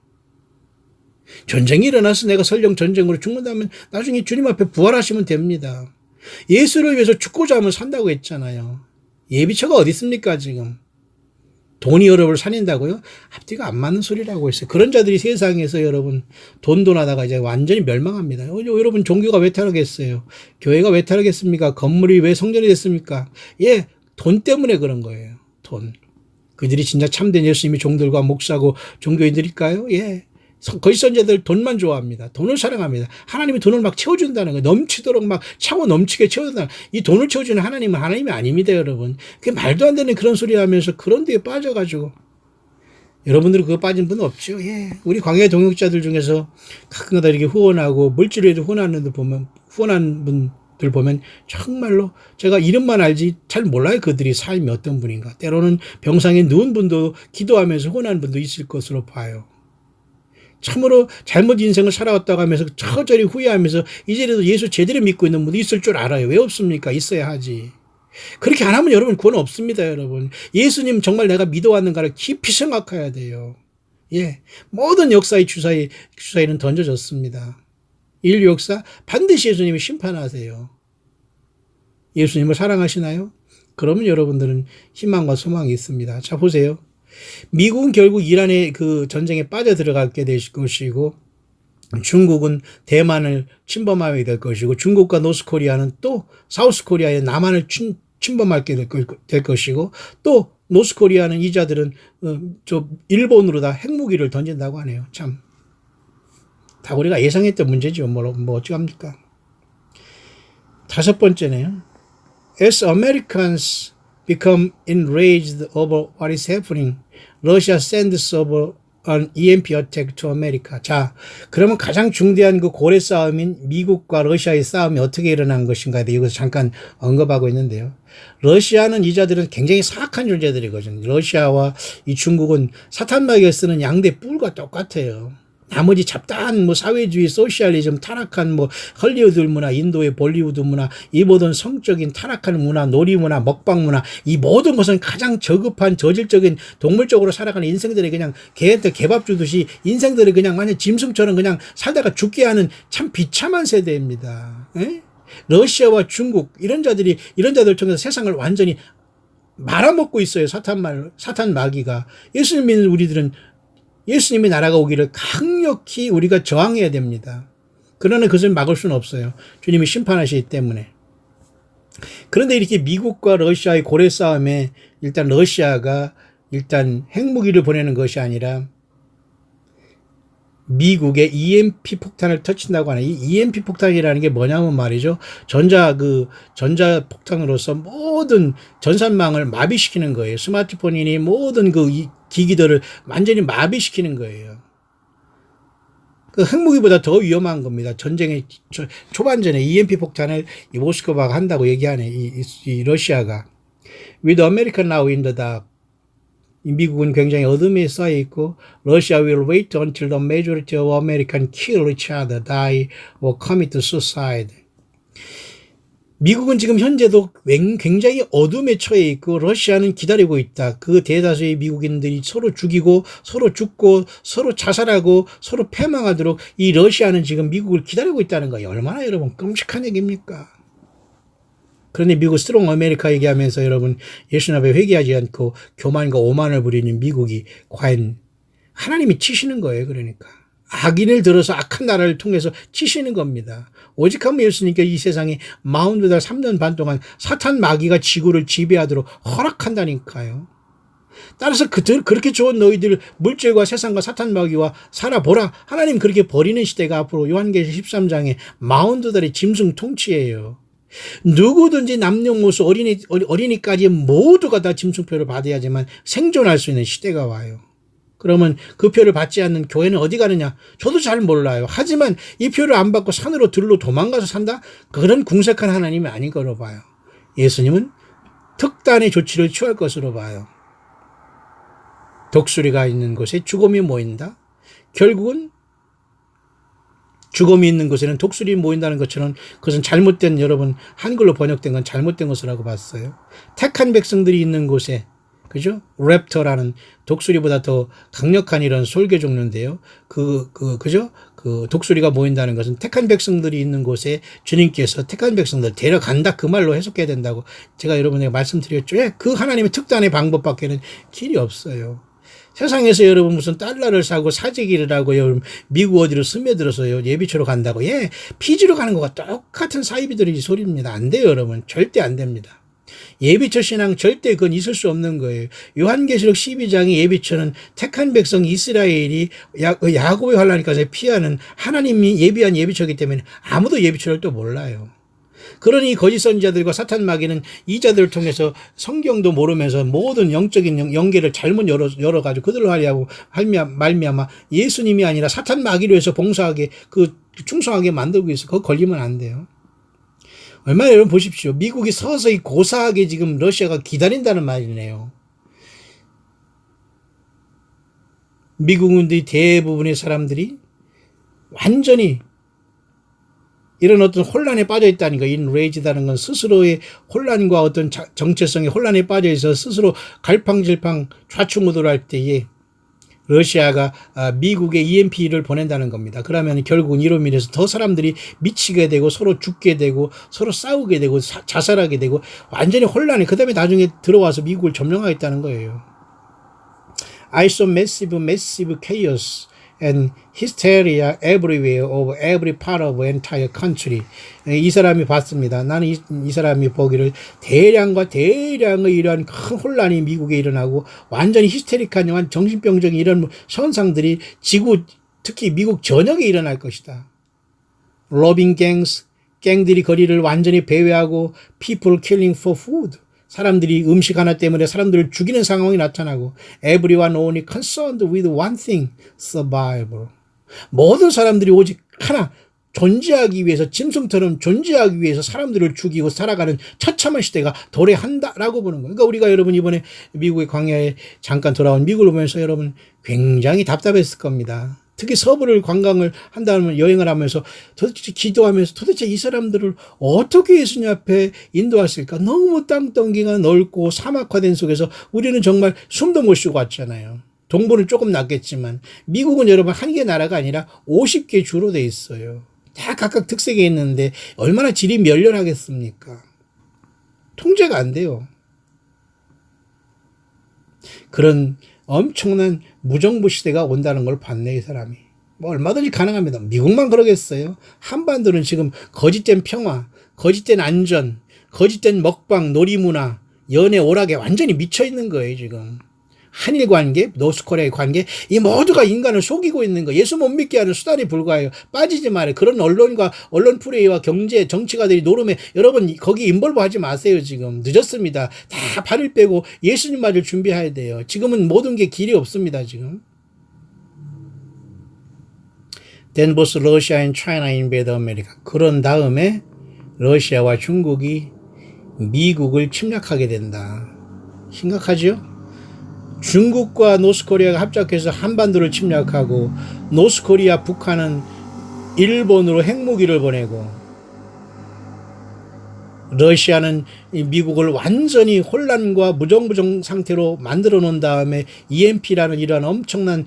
전쟁이 일어나서 내가 설령 전쟁으로 죽는다면 나중에 주님 앞에 부활하시면 됩니다. 예수를 위해서 죽고자 하면 산다고 했잖아요. 예비처가 어디 있습니까 지금. 돈이 여러분을 살린다고요? 앞뒤가 안 맞는 소리라고 했어요. 그런 자들이 세상에서 여러분 돈하다가 이제 완전히 멸망합니다. 여러분 종교가 왜 타락했어요? 교회가 왜 타락했습니까? 건물이 왜 성전이 됐습니까? 예, 돈 때문에 그런 거예요. 돈. 그들이 진짜 참된 예수님이 종들과 목사고 종교인들일까요? 예. 거짓 선지자들 돈만 좋아합니다. 돈을 사랑합니다. 하나님이 돈을 막 채워준다는 거예요. 넘치도록 막 차고 넘치게 채워준다는 거예요. 이 돈을 채워주는 하나님은 하나님이 아닙니다, 여러분. 그게 말도 안 되는 그런 소리 하면서 그런 데에 빠져가지고. 여러분들은 그거 빠진 분 없죠? 예. 우리 광야의 동역자들 중에서 가끔가다 이렇게 후원하고 물질에도 후원한 분들 보면 정말로 제가 이름만 알지 잘 몰라요. 그들이 삶이 어떤 분인가. 때로는 병상에 누운 분도 기도하면서 후원하는 분도 있을 것으로 봐요. 참으로 잘못 인생을 살아왔다고 하면서 처절히 후회하면서 이제라도 예수 제대로 믿고 있는 분도 있을 줄 알아요. 왜 없습니까? 있어야 하지. 그렇게 안 하면 여러분 구원 없습니다, 여러분. 예수님 정말 내가 믿어왔는가를 깊이 생각해야 돼요. 예. 모든 역사의 주사위는 던져졌습니다. 인류 역사 반드시 예수님이 심판하세요. 예수님을 사랑하시나요? 그러면 여러분들은 희망과 소망이 있습니다. 자, 보세요. 미국은 결국 이란의 그 전쟁에 빠져들어가게 될 것이고, 중국은 대만을 침범하게 될 것이고, 중국과 노스코리아는 또 사우스코리아의 남한을 침범하게 될 것이고, 또 노스코리아는 이자들은 일본으로 다 핵무기를 던진다고 하네요. 참, 다 우리가 예상했던 문제죠. 뭐 어찌합니까? 다섯 번째네요. As Americans become enraged over what is happening, Russia sends over an EMP attack to America. 자, 그러면 가장 중대한 그 고래 싸움인 미국과 러시아의 싸움이 어떻게 일어난 것인가에 대해 여기서 잠깐 언급하고 있는데요. 러시아는 이자들은 굉장히 사악한 존재들이거든요. 러시아와 이 중국은 사탄마귀가 쓰는 양대 뿔과 똑같아요. 나머지 잡다한 뭐 사회주의, 소셜리즘, 타락한 뭐 헐리우드 문화, 인도의 볼리우드 문화, 이 모든 성적인 타락한 문화, 놀이 문화, 먹방 문화, 이 모든 것은 가장 저급한 저질적인 동물적으로 살아가는 인생들이 그냥 개한테 개밥 주듯이 인생들이 그냥 완전 짐승처럼 그냥 살다가 죽게 하는 참 비참한 세대입니다. 에? 러시아와 중국 이런 자들 통해서 세상을 완전히 말아먹고 있어요. 사탄 마귀가. 예수님 믿는 우리들은 예수님의 나라가 오기를 강력히 우리가 저항해야 됩니다. 그러나 그것을 막을 수는 없어요. 주님이 심판하시기 때문에. 그런데 이렇게 미국과 러시아의 고래 싸움에 일단 러시아가 일단 핵무기를 보내는 것이 아니라 미국의 EMP 폭탄을 터친다고 하는 이 EMP 폭탄이라는 게 뭐냐면 말이죠. 전자 폭탄으로서 모든 전산망을 마비시키는 거예요. 스마트폰이니 모든 그 기기들을 완전히 마비시키는 거예요. 그 핵무기보다 더 위험한 겁니다. 전쟁의 초반전에 EMP 폭탄을 이 모스크바가 한다고 얘기하네. 이 러시아가. With America now in the dark. 미국은 굉장히 어둠에 쌓여 있고 Russia will wait until the majority of Americans kill each other, die or commit suicide. 미국은 지금 현재도 굉장히 어둠에 처해 있고 러시아는 기다리고 있다. 그 대다수의 미국인들이 서로 죽이고 서로 죽고 서로 자살하고 서로 패망하도록 이 러시아는 지금 미국을 기다리고 있다는 거예요. 얼마나 여러분 끔찍한 얘기입니까? 그런데 미국 스트롱 아메리카 얘기하면서 여러분 예수 앞에 회개하지 않고 교만과 오만을 부리는 미국이 과연 하나님이 치시는 거예요. 그러니까 악인을 들어서 악한 나라를 통해서 치시는 겁니다. 오직하면 예수님께 이 세상에 42달 3년 반 동안 사탄 마귀가 지구를 지배하도록 허락한다니까요. 따라서 그렇게 좋은 너희들 물질과 세상과 사탄 마귀와 살아보라. 하나님 그렇게 버리는 시대가 앞으로 요한계시 13장에 42달의 짐승 통치예요. 누구든지 남녀노소 어린이까지 모두가 다 짐승표를 받아야지만 생존할 수 있는 시대가 와요. 그러면 그 표를 받지 않는 교회는 어디 가느냐? 저도 잘 몰라요. 하지만 이 표를 안 받고 산으로 들로 도망가서 산다? 그런 궁색한 하나님이 아닌 거로 봐요. 예수님은 특단의 조치를 취할 것으로 봐요. 독수리가 있는 곳에 죽음이 모인다? 결국은 죽음이 있는 곳에는 독수리 모인다는 것처럼 그것은 잘못된 여러분 한글로 번역된 건 잘못된 것이라고 봤어요. 택한 백성들이 있는 곳에 그죠? 랩터라는 독수리보다 더 강력한 이런 솔개 종류인데요. 그죠? 그 독수리가 모인다는 것은 택한 백성들이 있는 곳에 주님께서 택한 백성들 데려간다 그 말로 해석해야 된다고 제가 여러분에게 말씀드렸죠. 예, 그 하나님의 특단의 방법밖에는 길이 없어요. 세상에서 여러분 무슨 달러를 사고 사재기를 하고 여러분 미국 어디로 스며들어서요 예비처로 간다고 예 피지로 가는 것과 똑같은 사이비들이 소리입니다. 안 돼요 여러분. 절대 안 됩니다. 예비처 신앙 절대 그건 있을 수 없는 거예요. 요한계시록 12장의 예비처는 택한 백성 이스라엘이 야곱의 환난까지 피하는 하나님이 예비한 예비처이기 때문에 아무도 예비처를 또 몰라요. 그러니 거짓 선지자들과 사탄 마귀는 이자들을 통해서 성경도 모르면서 모든 영적인 연계를 잘못 열어가지고 그들로 하려고 말미암아 예수님이 아니라 사탄 마귀로 해서 봉사하게 충성하게 만들고 있어. 그거 걸리면 안 돼요. 얼마나 여러분 보십시오. 미국이 서서히 고사하게 지금 러시아가 기다린다는 말이네요. 미국인들이 대부분의 사람들이 완전히 이런 어떤 혼란에 빠져 있다는 거, enraged라는 건 스스로의 혼란과 어떤 정체성의 혼란에 빠져 있어 스스로 갈팡질팡 좌충우돌할 때에 러시아가 미국에 EMP를 보낸다는 겁니다. 그러면 결국은 이로 인해서 더 사람들이 미치게 되고 서로 죽게 되고 서로 싸우게 되고 자살하게 되고 완전히 혼란이 그 다음에 나중에 들어와서 미국을 점령하겠다는 거예요. I saw massive chaos and hysteria everywhere of every part of entire country. 이 사람이 봤습니다. 나는 이 사람이 보기를 대량의 이러한 큰 혼란이 미국에 일어나고 완전히 히스테릭한 정신병적인 이런 현상들이 지구 특히 미국 전역에 일어날 것이다. robbing gangs, 갱들이 거리를 완전히 배회하고 people killing for food. 사람들이 음식 하나 때문에 사람들을 죽이는 상황이 나타나고 everyone only concerned with one thing, survival. 모든 사람들이 오직 하나 존재하기 위해서 짐승처럼 존재하기 위해서 사람들을 죽이고 살아가는 처참한 시대가 도래한다라고 보는 거예요. 그러니까 우리가 여러분 이번에 미국의 광야에 잠깐 돌아온 미국을 보면서 여러분 굉장히 답답했을 겁니다. 특히 서부를 관광을 한다면 여행을 하면서 도대체 기도하면서 도대체 이 사람들을 어떻게 예수님 앞에 인도했을까? 너무 땅덩이가 넓고 사막화된 속에서 우리는 정말 숨도 못 쉬고 왔잖아요. 동부는 조금 낫겠지만 미국은 여러분 한 개 나라가 아니라 50개 주로 돼 있어요. 다 각각 특색이 있는데 얼마나 질이 멸렬하겠습니까? 통제가 안 돼요. 그런 엄청난 무정부 시대가 온다는 걸 봤네, 이 사람이. 뭐 얼마든지 가능합니다. 미국만 그러겠어요? 한반도는 지금 거짓된 평화, 거짓된 안전, 거짓된 먹방, 놀이문화, 연애, 오락에 완전히 미쳐 있는 거예요, 지금. 한일 관계, 노스코리아의 관계, 이 모두가 인간을 속이고 있는 거, 예수 못 믿게 하는 수단이 불과해요. 빠지지 말아요. 그런 언론과 언론 프레이와 경제, 정치가들이 노름에 여러분 거기 인볼브 하지 마세요. 지금 늦었습니다. 다 발을 빼고 예수님 맞을 준비해야 돼요. 지금은 모든 게 길이 없습니다. 지금. Then both Russia and China invade America. 그런 다음에 러시아와 중국이 미국을 침략하게 된다. 심각하죠? 중국과 노스코리아가 합작해서 한반도를 침략하고 노스코리아, 북한은 일본으로 핵무기를 보내고 러시아는 미국을 완전히 혼란과 무정부정 상태로 만들어 놓은 다음에 EMP라는 이런 엄청난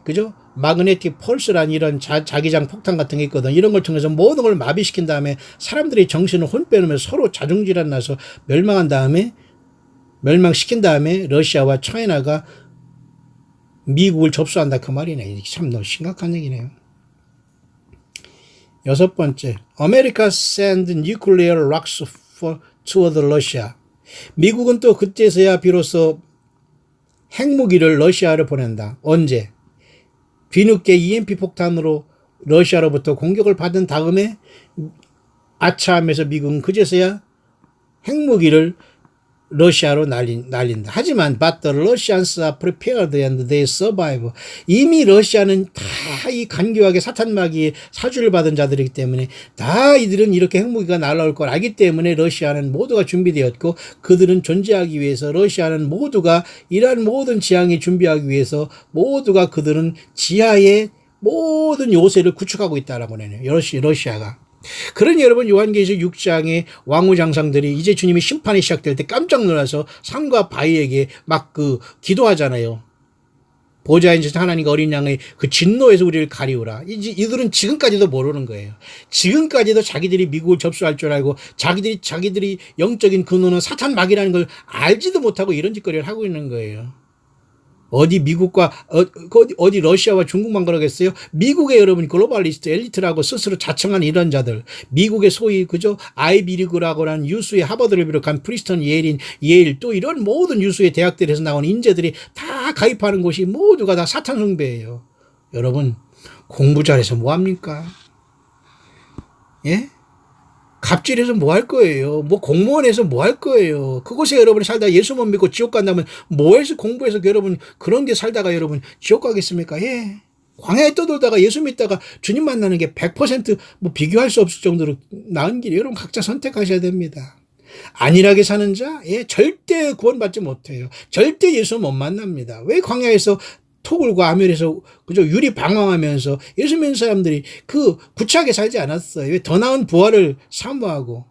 그죠? 마그네틱 펄스라는 이런 자기장 폭탄 같은 게 있거든. 이런 걸 통해서 모든 걸 마비시킨 다음에 사람들의 정신을 혼 빼놓으면서 서로 자중질환 나서 멸망시킨 다음에 러시아와 차이나가 미국을 접수한다 그 말이네. 참 너무 심각한 얘기네요. 6번째, America send nuclear rocks toward Russia. 미국은 또 그때서야 비로소 핵무기를 러시아를 보낸다. 언제? 뒤늦게 EMP 폭탄으로 러시아로부터 공격을 받은 다음에 아차하면서 미국은 그제서야 핵무기를 러시아로 날린다. 하지만 but the Russians are prepared and they survive. 이미 러시아는 다 이 간교하게 사탄마귀의 사주를 받은 자들이기 때문에 다 이들은 이렇게 핵무기가 날아올 걸 알기 때문에 러시아는 모두가 준비되었고 그들은 존재하기 위해서 러시아는 모두가 이러한 모든 지향에 준비하기 위해서 모두가 그들은 지하에 모든 요새를 구축하고 있다라고 하네요. 러시아가. 그러니 여러분 요한계시록 6장의 왕후장상들이 이제 주님의 심판이 시작될 때 깜짝 놀라서 산과 바위에게 막 기도하잖아요. 보좌에 앉으신 하나님과 어린 양의 그 진노에서 우리를 가리우라. 이들은 지금까지도 모르는 거예요. 지금까지도 자기들이 미국을 접수할 줄 알고 자기들이 영적인 근원은 사탄 마귀라는 걸 알지도 못하고 이런 짓거리를 하고 있는 거예요. 어디 미국과 어디 러시아와 중국만 그러겠어요? 미국의 여러분 글로벌리스트 엘리트라고 스스로 자청한 이런 자들, 미국의 소위 그죠 아이비리그라고 하는 유수의 하버드를 비롯한 프리스턴, 예일 또 이런 모든 유수의 대학들에서 나온 인재들이 다 가입하는 곳이 모두가 다 사탄 숭배예요. 여러분 공부 잘해서 뭐 합니까? 예? 갑질해서 뭐 할 거예요? 뭐 공무원에서 뭐 할 거예요? 그곳에 여러분이 살다 예수 못 믿고 지옥 간다면 뭐해서 공부해서 여러분 그런 데 살다가 여러분 지옥 가겠습니까? 예. 광야에 떠돌다가 예수 믿다가 주님 만나는 게 100% 비교할 수 없을 정도로 나은 길이에요. 여러분 각자 선택하셔야 됩니다. 안일하게 사는 자, 예, 절대 구원받지 못해요. 절대 예수 못 만납니다. 왜 광야에서 토굴과 아멜에서 그저 유리 방황하면서 예수 믿는 사람들이 그 구차하게 살지 않았어요. 왜 더 나은 부활을 사모하고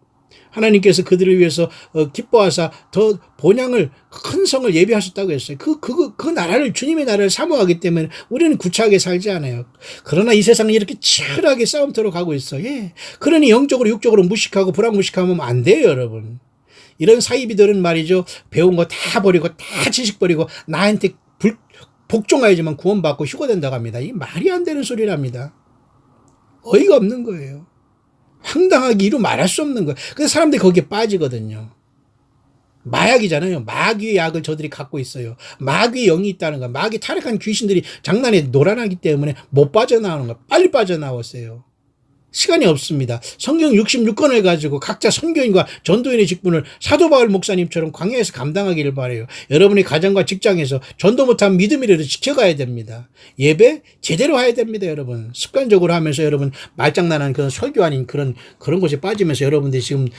하나님께서 그들을 위해서 기뻐하사 더 본향을 큰 성을 예비하셨다고 했어요. 그 나라를 주님의 나라를 사모하기 때문에 우리는 구차하게 살지 않아요. 그러나 이 세상은 이렇게 치열하게 싸움터로 가고 있어요. 예. 그러니 영적으로 육적으로 무식하고 불황무식하면 안 돼요, 여러분. 이런 사이비들은 말이죠. 배운 거 다 버리고 다 지식 버리고 나한테 복종해야지만 구원받고 휴거된다고 합니다. 이게 말이 안 되는 소리랍니다. 어이가 없는 거예요. 황당하게 이루 말할 수 없는 거예요. 그래서 사람들이 거기에 빠지거든요. 마약이잖아요. 마귀의 약을 저들이 갖고 있어요. 마귀의 영이 있다는 거. 마귀 타락한 귀신들이 장난에 놀아나기 때문에 못 빠져나오는 거. 빨리 빠져나왔어요. 시간이 없습니다. 성경 66권을 가지고 각자 선교인과 전도인의 직분을 사도 바울 목사님처럼 광야에서 감당하기를 바라요. 여러분의 가정과 직장에서 전도 못한 믿음이라도 지켜가야 됩니다. 예배 제대로 해야 됩니다, 여러분. 습관적으로 하면서 여러분 말장난한 그런 설교 아닌 그런 곳에 빠지면서 여러분들이 지금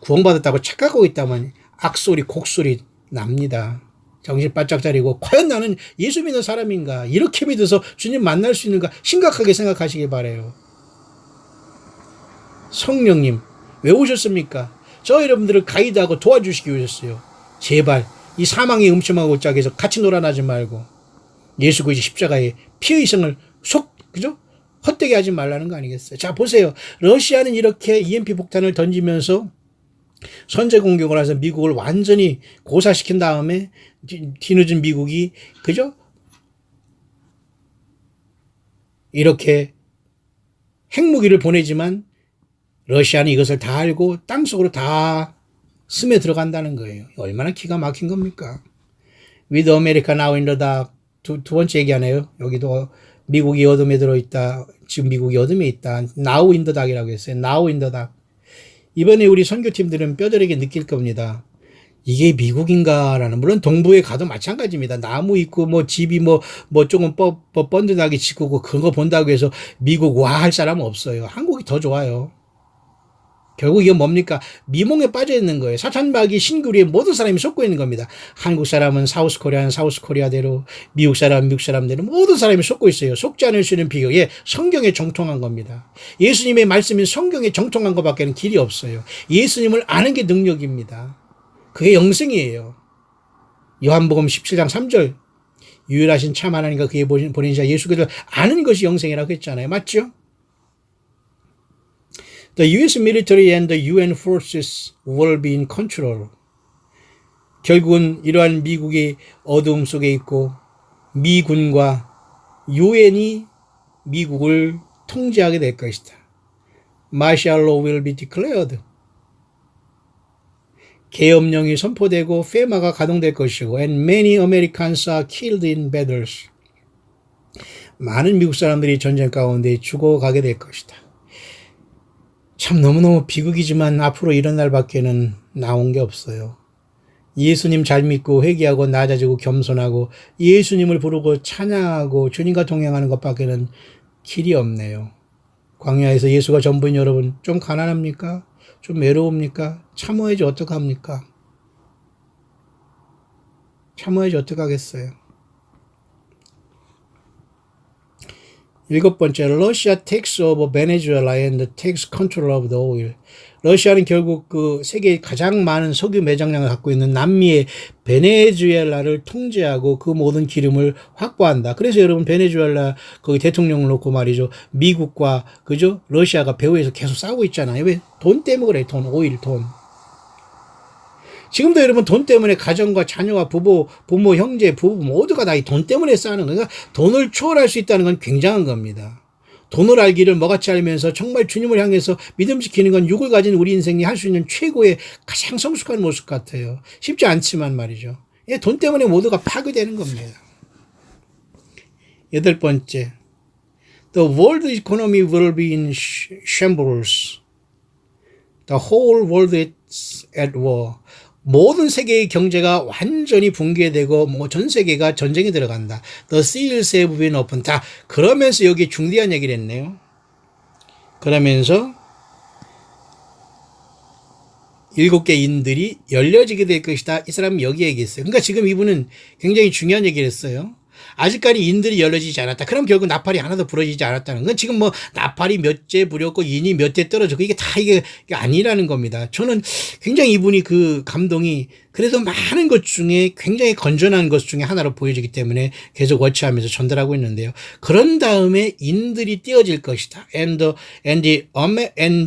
구원받았다고 착각하고 있다면 악소리, 곡소리 납니다. 정신 바짝 차리고 과연 나는 예수 믿는 사람인가? 이렇게 믿어서 주님 만날 수 있는가? 심각하게 생각하시기 바라요. 성령님 왜 오셨습니까? 저 여러분들을 가이드하고 도와주시기 위해서요. 제발 이 사망의 음침하고 짝에서 같이 놀아나지 말고 예수 그리스도의 십자가의 피의성을 그죠? 헛되게 하지 말라는 거 아니겠어요? 자, 보세요. 러시아는 이렇게 EMP 폭탄을 던지면서 선제 공격을 해서 미국을 완전히 고사시킨 다음에 뒤늦은 미국이 그죠? 이렇게 핵무기를 보내지만 러시아는 이것을 다 알고 땅속으로 다 스며 들어간다는 거예요. 얼마나 기가 막힌 겁니까? With America now in the dark. 두 번째 얘기하네요. 여기도 미국이 어둠에 들어있다. 지금 미국이 어둠에 있다. Now in the dark이라고 했어요. Now in the dark. 이번에 우리 선교팀들은 뼈저리게 느낄 겁니다. 이게 미국인가라는. 물론 동부에 가도 마찬가지입니다. 나무 있고 뭐 집이 뭐 조금 번듯하게 짓고 그거 본다고 해서 미국 와 할 사람은 없어요. 한국이 더 좋아요. 결국 이게 뭡니까? 미몽에 빠져 있는 거예요. 사탄마귀 신구리에 모든 사람이 속고 있는 겁니다. 한국 사람은 사우스 코리아는 사우스 코리아대로, 미국 사람은 미국 사람대로 모든 사람이 속고 있어요. 속지 않을 수 있는 비결. 성경에 정통한 겁니다. 예수님의 말씀이 성경에 정통한 것밖에는 길이 없어요. 예수님을 아는 게 능력입니다. 그게 영생이에요. 요한복음 17장 3절. 유일하신 참 하나님과 그의 보내신 자 예수 그리스도를 아는 것이 영생이라고 했잖아요. 맞죠? The U.S. military and the UN forces will be in control. 결국은 이러한 미국의 어두움 속에 있고 미군과 UN이 미국을 통제하게 될 것이다. Martial law will be declared. 계엄령이 선포되고 FEMA가 가동될 것이고 and many Americans are killed in battles. 많은 미국 사람들이 전쟁 가운데 죽어가게 될 것이다. 참 너무너무 비극이지만 앞으로 이런 날밖에는 나온 게 없어요. 예수님 잘 믿고 회개하고 낮아지고 겸손하고 예수님을 부르고 찬양하고 주님과 동행하는 것밖에는 길이 없네요. 광야에서 예수가 전부인 여러분 좀 가난합니까? 좀 외로웁니까? 참아야지 어떡합니까? 참아야지 어떡하겠어요? 7번째, Russia takes over Venezuela and takes control of the oil. 러시아는 결국 그 세계에 가장 많은 석유 매장량을 갖고 있는 남미의 베네수엘라를 통제하고 그 모든 기름을 확보한다. 그래서 여러분 베네수엘라 거기 대통령을 놓고 말이죠. 미국과 그죠? 러시아가 배후에서 계속 싸우고 있잖아요. 왜? 돈 때문에 그래. 돈, 오일, 돈. 지금도 여러분 돈 때문에 가정과 자녀와 부모, 형제, 부부 모두가 다 이 돈 때문에 싸우는 거니까 돈을 초월할 수 있다는 건 굉장한 겁니다. 돈을 알기를 뭐같이 알면서 정말 주님을 향해서 믿음 지키는 건 육을 가진 우리 인생이 할 수 있는 최고의 가장 성숙한 모습 같아요. 쉽지 않지만 말이죠. 돈 때문에 모두가 파괴되는 겁니다. 8번째, The world economy will be in shambles. The whole world is at war. 모든 세계의 경제가 완전히 붕괴되고 전 세계가 전쟁에 들어간다. The seals have been opened. 자, 그러면서 여기 중대한 얘기를 했네요. 그러면서 7개 인들이 열려지게 될 것이다. 이 사람은 여기 얘기했어요. 그러니까 지금 이분은 굉장히 중요한 얘기를 했어요. 아직까지 인들이 열려지지 않았다. 그럼 결국 나팔이 하나도 부러지지 않았다는 건 지금 뭐 나팔이 몇 째 부렸고 인이 몇 대 떨어졌고 이게 다 이게 아니라는 겁니다. 저는 굉장히 이분이 그 감동이 그래도 많은 것 중에 굉장히 건전한 것 중에 하나로 보여지기 때문에 계속 워치하면서 전달하고 있는데요. 그런 다음에 인들이 띄어질 것이다. And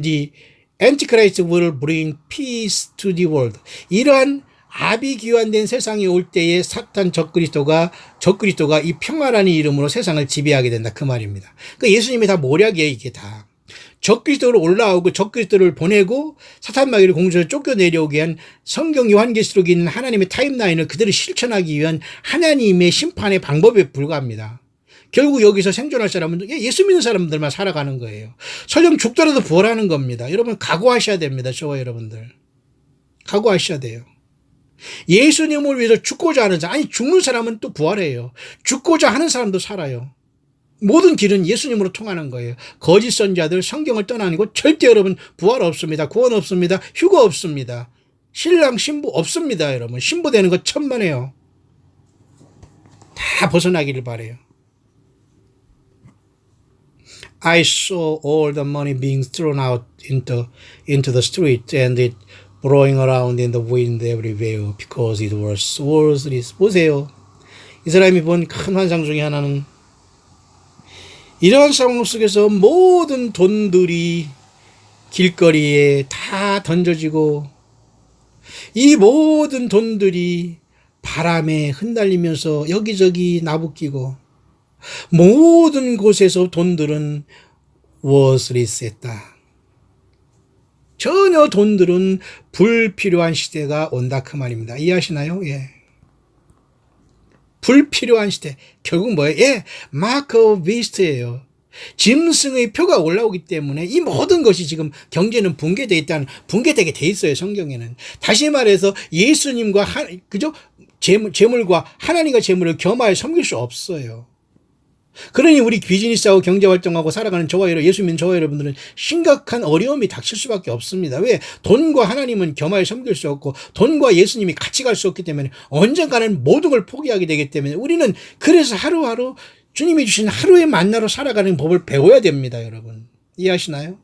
the Antichrist will bring peace to the world. 이러한 아비규환된 세상이 올 때에 사탄 적그리스도가 이 평화라는 이름으로 세상을 지배하게 된다. 그 말입니다. 그 예수님이 다 모략이에요. 이게 다. 적그리스도로 올라오고 적그리스도를 보내고 사탄 마귀를 공중에서 쫓겨내려오게 한 성경 요한계시록에 있는 하나님의 타임라인을 그대로 실천하기 위한 하나님의 심판의 방법에 불과합니다. 결국 여기서 생존할 사람은 예수 믿는 사람들만 살아가는 거예요. 설령 죽더라도 부활하는 겁니다. 여러분 각오하셔야 됩니다. 저와 여러분들. 각오하셔야 돼요. 예수님을 위해서 죽고자 하는 사람, 아니 죽는 사람은 또 부활해요. 죽고자 하는 사람도 살아요. 모든 길은 예수님으로 통하는 거예요. 거짓 선자들 성경을 떠나는 절대 여러분 부활 없습니다. 구원 없습니다. 휴거 없습니다. 신랑 신부 없습니다. 여러분 신부되는 거 천만에요. 다 벗어나기를 바라요. I saw all the money being thrown out into the street and it blowing around in the wind everywhere because it was worthless. 보세요. 이 사람이 본 큰 환상 중에 하나는 이러한 상황 속에서 모든 돈들이 길거리에 다 던져지고 이 모든 돈들이 바람에 흩날리면서 여기저기 나부끼고 모든 곳에서 돈들은 worthless했다. 전혀 돈들은 불필요한 시대가 온다 그 말입니다. 이해하시나요? 예. 불필요한 시대. 결국 뭐예요? 예. 마크 오브 비스트예요. 짐승의 표가 올라오기 때문에 이 모든 것이 지금 경제는 붕괴되게 돼 있어요. 성경에는. 다시 말해서 예수님과 그죠? 재물과 하나님과 재물을 겸하여 섬길 수 없어요. 그러니 우리 비즈니스하고 경제활동하고 살아가는 예수 믿는 저와 여러분들은 심각한 어려움이 닥칠 수밖에 없습니다. 왜? 돈과 하나님은 겸하여 섬길 수 없고 돈과 예수님이 같이 갈 수 없기 때문에 언젠가는 모든 걸 포기하게 되기 때문에 우리는 그래서 하루하루 주님이 주신 하루의 만나로 살아가는 법을 배워야 됩니다. 여러분 이해하시나요?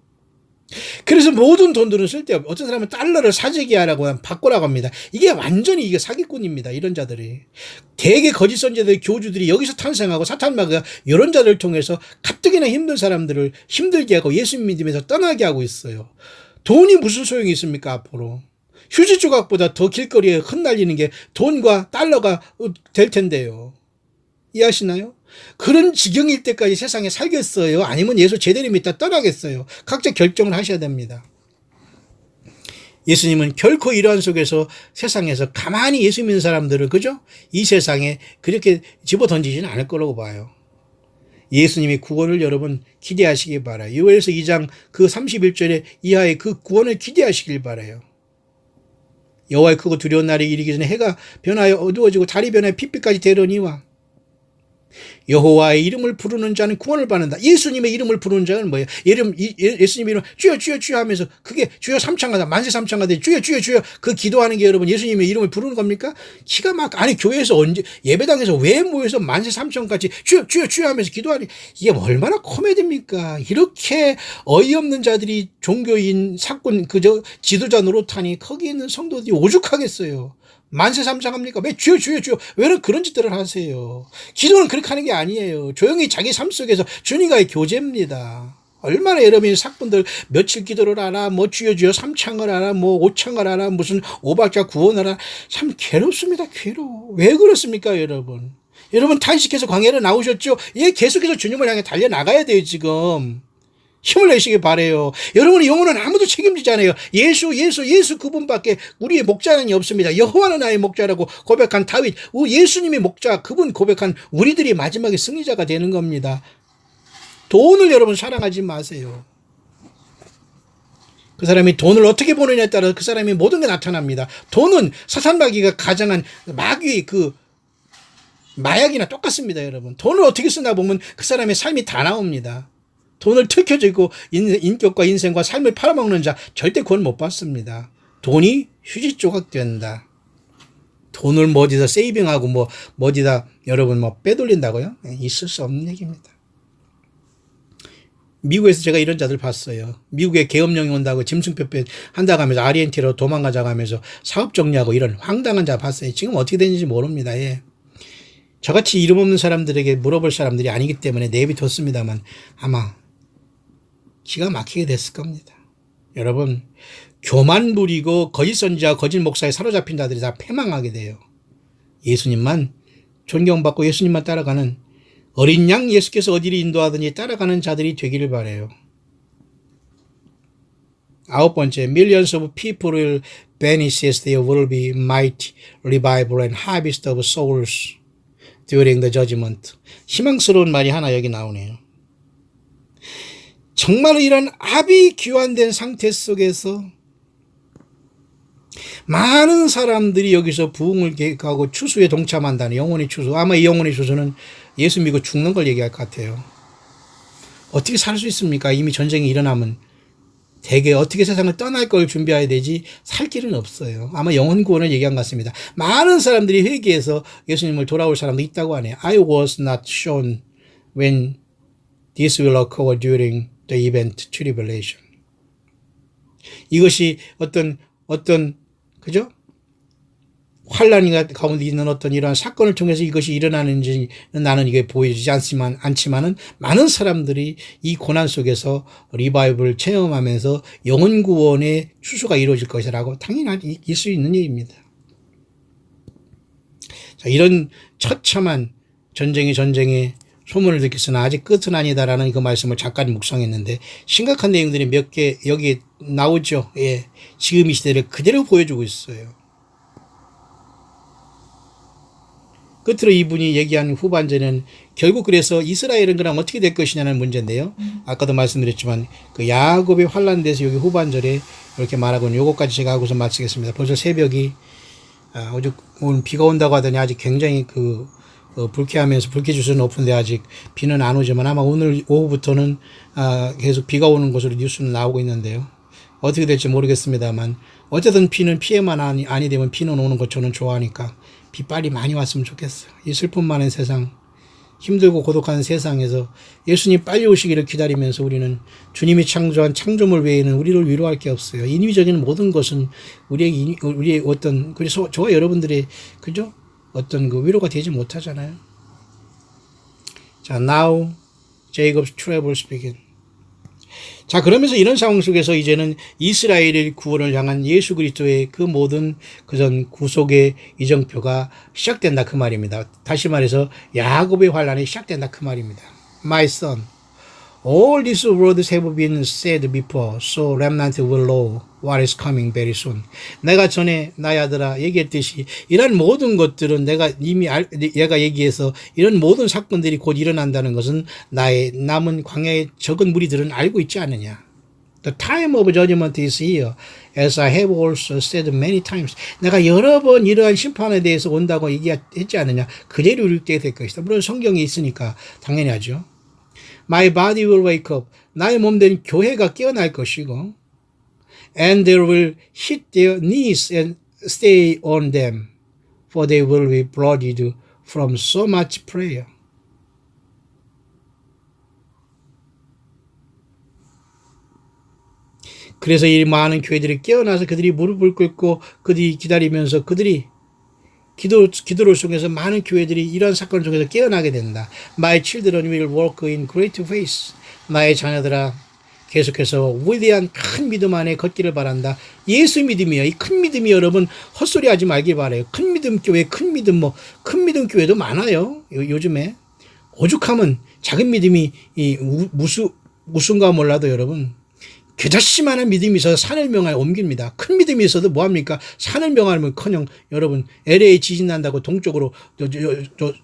그래서 모든 돈들은 쓸데없고 어떤 사람은 달러를 사재기하라고 바꾸라고 합니다. 이게 완전히 이게 사기꾼입니다. 이런 자들이. 대개 거짓 선지자들 교주들이 여기서 탄생하고 사탄 마귀가 이런 자들을 통해서 가뜩이나 힘든 사람들을 힘들게 하고 예수 믿으면서 떠나게 하고 있어요. 돈이 무슨 소용이 있습니까 앞으로. 휴지 조각보다 더 길거리에 흩날리는 게 돈과 달러가 될 텐데요. 이해하시나요? 그런 지경일 때까지 세상에 살겠어요? 아니면 예수 제대로 믿다 떠나겠어요? 각자 결정을 하셔야 됩니다. 예수님은 결코 이러한 속에서 세상에서 가만히 예수 믿는 사람들을 그죠? 이 세상에 그렇게 집어던지지는 않을 거라고 봐요. 예수님이 구원을 여러분 기대하시기 바라요. 요엘서 2장 그 31절에 이하의 그 구원을 기대하시길 바라요. 여호와의 크고 두려운 날이 이르기 전에 해가 변하여 어두워지고 달이 변하여 핏빛까지 되려니와 여호와의 이름을 부르는 자는 구원을 받는다. 예수님의 이름을 부르는 자는 뭐예요? 예수님의 이름 주여 주여 주여 하면서 그게 주여 삼창하다 만세 삼창하다 주여 주여 주여 그 기도하는 게 여러분 예수님의 이름을 부르는 겁니까? 기가 막 아니 교회에서 언제 예배당에서 왜 모여서 만세 삼창같이 주여 주여 주여 하면서 기도하니 이게 얼마나 코미디입니까? 이렇게 어이없는 자들이 종교인 사건 그저 지도자 노릇하니 거기 있는 성도들이 오죽하겠어요. 만세 삼창합니까? 왜 주여 주여 주여 왜 그런 짓들을 하세요? 기도는 그렇게 하는 게 아니에요. 조용히 자기 삶 속에서 주님과의 교제입니다. 얼마나 여러분이 사건들 며칠 기도를 하나 뭐 주여 주여 삼창을 하나 뭐 오창을 하나 무슨 오박자 구원을 하나 참 괴롭습니다. 괴로워. 왜 그렇습니까 여러분? 여러분 탄식해서 광야로 나오셨죠? 예, 계속해서 주님을 향해 달려나가야 돼요 지금. 힘을 내시기 바래요. 여러분의 영혼은 아무도 책임지지 않아요. 예수 그분밖에 우리의 목자는 없습니다. 여호와는 나의 목자라고 고백한 다윗, 예수님의 목자 그분 고백한 우리들이 마지막에 승리자가 되는 겁니다. 돈을 여러분 사랑하지 마세요. 그 사람이 돈을 어떻게 보느냐에 따라 그 사람이 모든 게 나타납니다. 돈은 사탄 마귀가 가장한 마귀의 그 마약이나 똑같습니다. 여러분 돈을 어떻게 쓰나 보면 그 사람의 삶이 다 나옵니다. 돈을 특효지고 인격과 인생과 삶을 팔아먹는 자 절대 구원 못 받습니다. 돈이 휴지 조각 된다. 돈을 뭐 어디다 세이빙하고 뭐 어디다 여러분 뭐 빼돌린다고요? 있을 수 없는 얘기입니다. 미국에서 제가 이런 자들 봤어요. 미국에 계엄령이 온다고 짐승뼈뼈 한다고 하면서 아르헨티나로 도망가자고 하면서 사업 정리하고 이런 황당한 자 봤어요. 지금 어떻게 되는지 모릅니다. 예. 저같이 이름 없는 사람들에게 물어볼 사람들이 아니기 때문에 내비뒀습니다만 아마 기가 막히게 됐을 겁니다. 여러분, 교만 부리고 거짓 선지자, 거짓 목사에 사로잡힌 자들이 다 패망하게 돼요. 예수님만 존경받고 예수님만 따라가는 어린 양 예수께서 어디를 인도하든지 따라가는 자들이 되기를 바라요. 9번째, millions of people will vanish as there will be mighty revival and harvest of souls during the judgment. 희망스러운 말이 하나 여기 나오네요. 정말로 이런 합이 귀환된 상태 속에서 많은 사람들이 여기서 부흥을 계획하고 추수에 동참한다는 영혼의 추수. 아마 이 영혼의 추수는 예수 믿고 죽는 걸 얘기할 것 같아요. 어떻게 살 수 있습니까? 이미 전쟁이 일어나면 대개 어떻게 세상을 떠날 걸 준비해야 되지 살 길은 없어요. 아마 영혼 구원을 얘기한 것 같습니다. 많은 사람들이 회개해서 예수님을 돌아올 사람도 있다고 하네요. I was not shown when this will occur during the event tribulation. 이것이 어떤 그죠? 환란이 가운데 있는 어떤 이러한 사건을 통해서 이것이 일어나는지 나는 이게 보여지지 않지만은 많은 사람들이 이 고난 속에서 리바이브를 체험하면서 영혼 구원의 추수가 이루어질 것이라고 당연히 있을 수 있는 얘기입니다. 자, 이런 처참한 전쟁의 소문을 듣겠으나 아직 끝은 아니다라는 그 말씀을 잠깐 묵상했는데 심각한 내용들이 몇 개 여기 나오죠. 예, 지금 이 시대를 그대로 보여주고 있어요. 끝으로 이분이 얘기한 후반전은 결국 그래서 이스라엘은 그럼 어떻게 될 것이냐는 문제인데요. 아까도 말씀드렸지만 그 야곱의 환란돼서 여기 후반절에 이렇게 말하고 있는 요것까지 제가 하고서 마치겠습니다. 벌써 새벽이 오늘 비가 온다고 하더니 아직 굉장히 불쾌하면서 불쾌지수는 높은데 아직 비는 안 오지만 아마 오늘 오후부터는 계속 비가 오는 것으로 뉴스는 나오고 있는데요. 어떻게 될지 모르겠습니다만 어쨌든 비는 피해만 아니 되면 비는 오는 것 저는 좋아하니까 비 빨리 많이 왔으면 좋겠어요. 이 슬픔 많은 세상, 힘들고 고독한 세상에서 예수님 빨리 오시기를 기다리면서 우리는 주님이 창조한 창조물 외에는 우리를 위로할 게 없어요. 인위적인 모든 것은 우리의 어떤 그래서 저와 여러분들의 그죠? 어떤 그 위로가 되지 못하잖아요. 자, now Jacob's troubles begin. 자, 그러면서 이런 상황 속에서 이제는 이스라엘의 구원을 향한 예수 그리스도의 그 모든 그전 구속의 이정표가 시작된다 그 말입니다. 다시 말해서 야곱의 환란이 시작된다 그 말입니다. My son, all these words have been said before, so remnant will know what is coming very soon. 내가 전에 나의 아들아 얘기했듯이 이런 모든 것들은 내가 이미 얘가 얘기해서 이런 모든 사건들이 곧 일어난다는 것은 나의 남은 광야의 적은 무리들은 알고 있지 않느냐. The time of judgment is here, as I have also said many times. 내가 여러 번 이러한 심판에 대해서 온다고 얘기했지 않느냐. 그대로 이룰 때 될 것이다. 물론 성경에 있으니까 당연히 하죠. My body will wake up. 나의 몸된 교회가 깨어날 것이고 and they will hit their knees and stay on them, for they will be bloodied from so much prayer. 그래서 이 많은 교회들이 깨어나서 그들이 무릎을 꿇고 그들이 기다리면서 그들이 기도를 통해서 많은 교회들이 이런 사건을 통해서 깨어나게 된다. My children will walk in great faith. 나의 자녀들아 계속해서 위대한 큰 믿음 안에 걷기를 바란다. 예수 믿음이요. 이 큰 믿음이 여러분 헛소리 하지 말기 바라요. 큰 믿음 교회, 큰 믿음 교회도 많아요. 요즘에 오죽하면 작은 믿음이 무슨가 몰라도 여러분 겨자씨만한 믿음이 있어서 산을 명하여 옮깁니다. 큰 믿음이 있어도 뭐합니까? 산을 명하면커녕 여러분 LA 지진 난다고 동쪽으로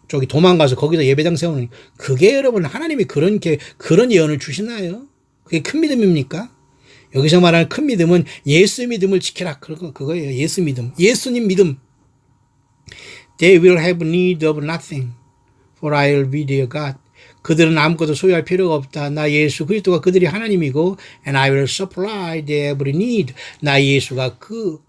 저기 도망가서 거기서 예배당 세우는 그게 여러분 하나님이 그런 예언을 주시나요? 그게 큰 믿음입니까? 여기서 말하는 큰 믿음은 예수 믿음을 지켜라. 그거예요. 예수 믿음. 예수님 믿음. They will have need of nothing, for I will be their God. 그들은 아무것도 소유할 필요가 없다. 나 예수 그리스도가 그들이 하나님이고 and I will supply their every need. 나 예수가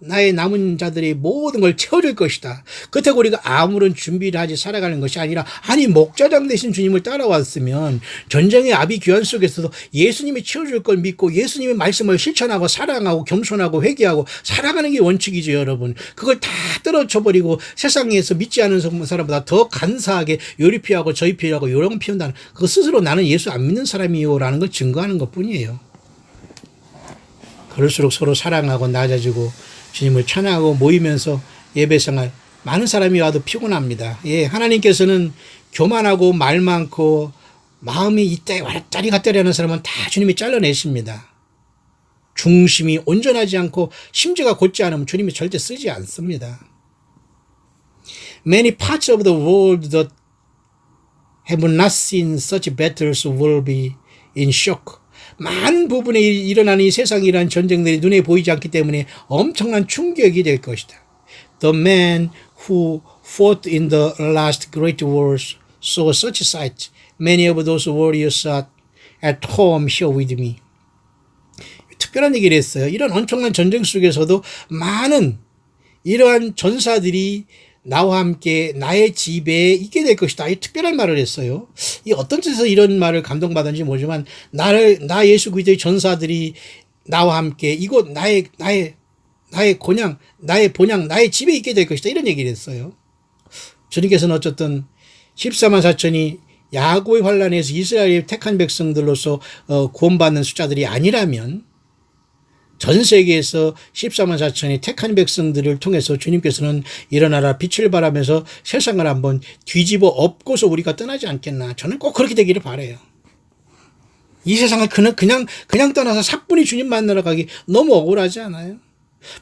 나의 남은 자들의 모든 걸 채워줄 것이다. 그렇다고 우리가 아무런 준비를 하지 살아가는 것이 아니라 아니 목자장 되신 주님을 따라왔으면 전쟁의 아비규환 속에서도 예수님이 채워줄 걸 믿고 예수님의 말씀을 실천하고 사랑하고 겸손하고 회개하고 살아가는 게 원칙이죠, 여러분. 그걸 다 떨어져버리고 세상에서 믿지 않은 사람보다 더 간사하게 요리피하고 저희피하고 요령 피운다는 그거 스스로 나는 예수 안 믿는 사람이요 라는 걸 증거하는 것뿐이에요. 그럴수록 서로 사랑하고 낮아지고 주님을 찬양하고 모이면서 예배생활 많은 사람이 와도 피곤합니다. 예, 하나님께서는 교만하고 말 많고 마음이 이따위 왔다리 갔다리 하는 사람은 다 주님이 잘라내십니다. 중심이 온전하지 않고 심지가 곧지 않으면 주님이 절대 쓰지 않습니다. Many parts of the world that have not seen such battles will be in shock. 많은 부분에 일어나는 이 세상에 이러한 전쟁들이 눈에 보이지 않기 때문에 엄청난 충격이 될 것이다. The men who fought in the last great wars saw such sight. Many of those warriors sat at home here with me. 특별한 얘기를 했어요. 이런 엄청난 전쟁 속에서도 많은 이러한 전사들이 나와 함께 나의 집에 있게 될 것이다. 이 특별한 말을 했어요. 이 어떤 뜻에서 이런 말을 감동받은지 모르지만 나 예수 그리스도의 전사들이 나와 함께 이곳 나의 본향, 나의 집에 있게 될 것이다. 이런 얘기를 했어요. 주님께서는 어쨌든 14만 4천이 야고의 환란에서 이스라엘의 택한 백성들로서 구원받는 숫자들이 아니라면 전 세계에서 14만 4천이 택한 백성들을 통해서 주님께서는 일어나라 빛을 발하면서 세상을 한번 뒤집어 엎고서 우리가 떠나지 않겠나. 저는 꼭 그렇게 되기를 바라요. 이 세상을 그냥 떠나서 사뿐히 주님 만나러 가기 너무 억울하지 않아요?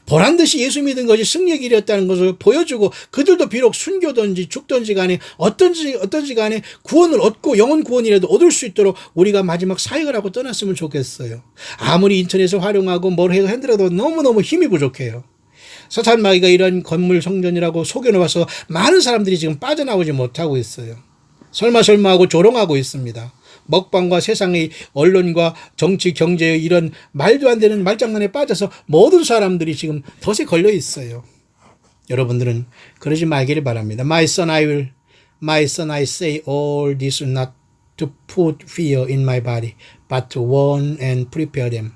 보란듯이 예수 믿은 것이 승리의 길이었다는 것을 보여주고 그들도 비록 순교든지 죽든지 간에 어떤지 간에 구원을 얻고 영혼 구원이라도 얻을 수 있도록 우리가 마지막 사역을 하고 떠났으면 좋겠어요. 아무리 인터넷을 활용하고 뭘 해도 핸들어도 너무너무 힘이 부족해요. 사탄 마귀가 이런 건물 성전이라고 속여놓아서 많은 사람들이 지금 빠져나오지 못하고 있어요. 설마 하고 조롱하고 있습니다. 먹방과 세상의 언론과 정치, 경제의 이런 말도 안 되는 말장난에 빠져서 모든 사람들이 지금 덫에 걸려 있어요. 여러분들은 그러지 말기를 바랍니다. My son, I say all this not to put fear in my body, but to warn and prepare them.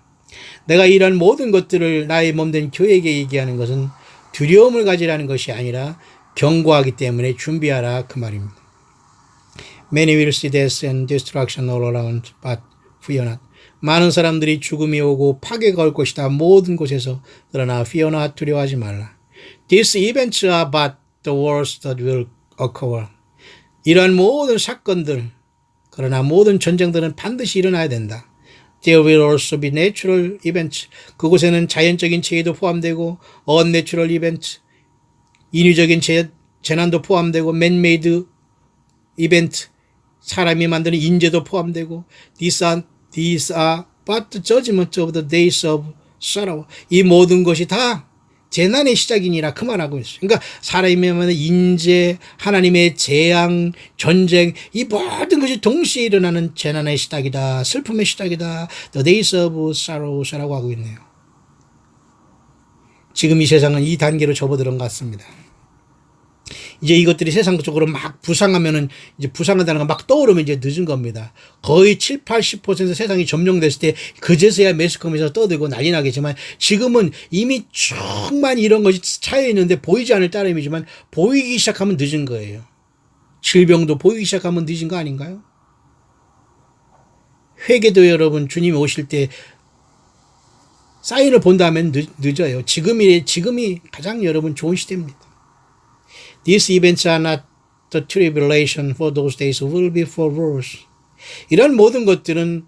내가 이런 모든 것들을 나의 몸된 교회에게 얘기하는 것은 두려움을 가지라는 것이 아니라 경고하기 때문에 준비하라 그 말입니다. Many will see death and destruction all around, but fear not. 많은 사람들이 죽음이 오고 파괴가 올 것이다. 모든 곳에서. 그러나 fear not, 두려워하지 말라. These events are but the worst that will occur. 이러한 모든 사건들, 그러나 모든 전쟁들은 반드시 일어나야 된다. There will also be natural events. 그곳에는 자연적인 재해도 포함되고 unnatural events, 인위적인 재난도 포함되고 man-made event, 사람이 만드는 인재도 포함되고 These are but the judgment of the days of sorrow. 이 모든 것이 다 재난의 시작이니라 그 말하고 있어요. 그러니까 사람이 만드는 인재, 하나님의 재앙, 전쟁 이 모든 것이 동시에 일어나는 재난의 시작이다. 슬픔의 시작이다. The days of sorrow라고 하고 있네요. 지금 이 세상은 이 단계로 접어들은 것 같습니다. 이제 이것들이 세상적으로 막 부상하면은 이제 부상한다는 거 막 떠오르면 이제 늦은 겁니다. 거의 7, 80% 세상이 점령됐을 때 그제서야 매스컴에서 떠들고 난리 나겠지만 지금은 이미 정말 이런 것이 차여 있는데 보이지 않을 따름이지만 보이기 시작하면 늦은 거예요. 질병도 보이기 시작하면 늦은 거 아닌가요? 회개도 여러분 주님이 오실 때 사인을 본다면 늦어요. 지금이 가장 여러분 좋은 시대입니다. These events are not the tribulation for those days will be for worse. 이런 모든 것들은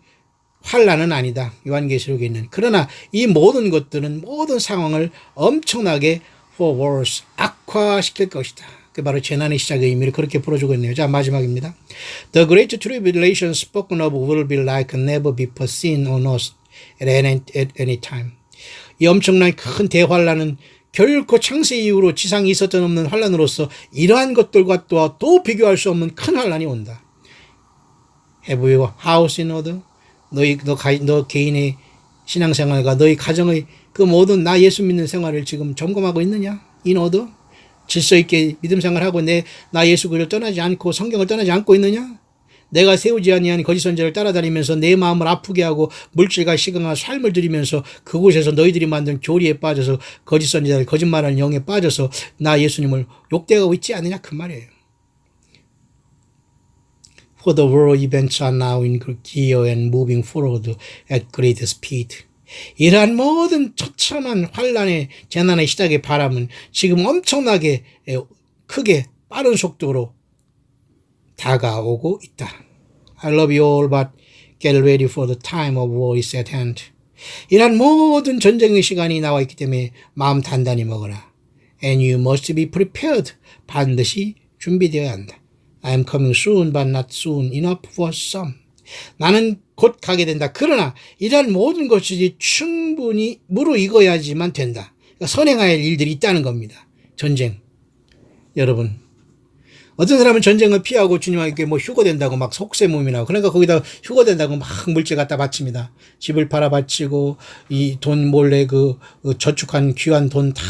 환난은 아니다. 요한계시록에 있는. 그러나 이 모든 것들은 모든 상황을 엄청나게 for worse, 악화시킬 것이다. 그 바로 재난의 시작의 의미를 그렇게 풀어주고 있네요. 자, 마지막입니다. The great tribulation spoken of will be like never before seen on us at any time. 이 엄청난 큰 대환난은 결코 창세 이후로 지상에 있었던 없는 환란으로서 이러한 것들과 또 비교할 수 없는 큰 환란이 온다. Have your house in order? 너 개인의 신앙생활과 너희 가정의 그 모든 나 예수 믿는 생활을 지금 점검하고 있느냐? In order? 질서 있게 믿음 생활하고 나 예수 그리스도를 떠나지 않고 성경을 떠나지 않고 있느냐? 내가 세우지 아니한 거짓 선지자를 따라다니면서 내 마음을 아프게 하고 물질과 시간과 삶을 들이면서 그곳에서 너희들이 만든 교리에 빠져서 거짓 선지자들 거짓말하는 영에 빠져서 나 예수님을 욕되고 있지 않느냐 그 말이에요. For the world events are now in gear and moving forward at great speed. 이러한 모든 처참한 환란의 재난의 시작의 바람은 지금 엄청나게 크게 빠른 속도로 다가오고 있다. I love you all, but get ready for the time of war is at hand. 이러한 모든 전쟁의 시간이 나와 있기 때문에 마음 단단히 먹어라. And you must be prepared. 반드시 준비되어야 한다. I am coming soon, but not soon enough for some. 나는 곧 가게 된다. 그러나 이러한 모든 것이 충분히 무르익어야지만 된다. 그러니까 선행할 일들이 있다는 겁니다. 전쟁. 여러분, 어떤 사람은 전쟁을 피하고 주님에게 휴거된다고 막 속세몸이나고 그러니까 거기다 휴거된다고 막 물질 갖다 바칩니다. 집을 팔아 바치고 이 돈 몰래 저축한 귀한 돈 다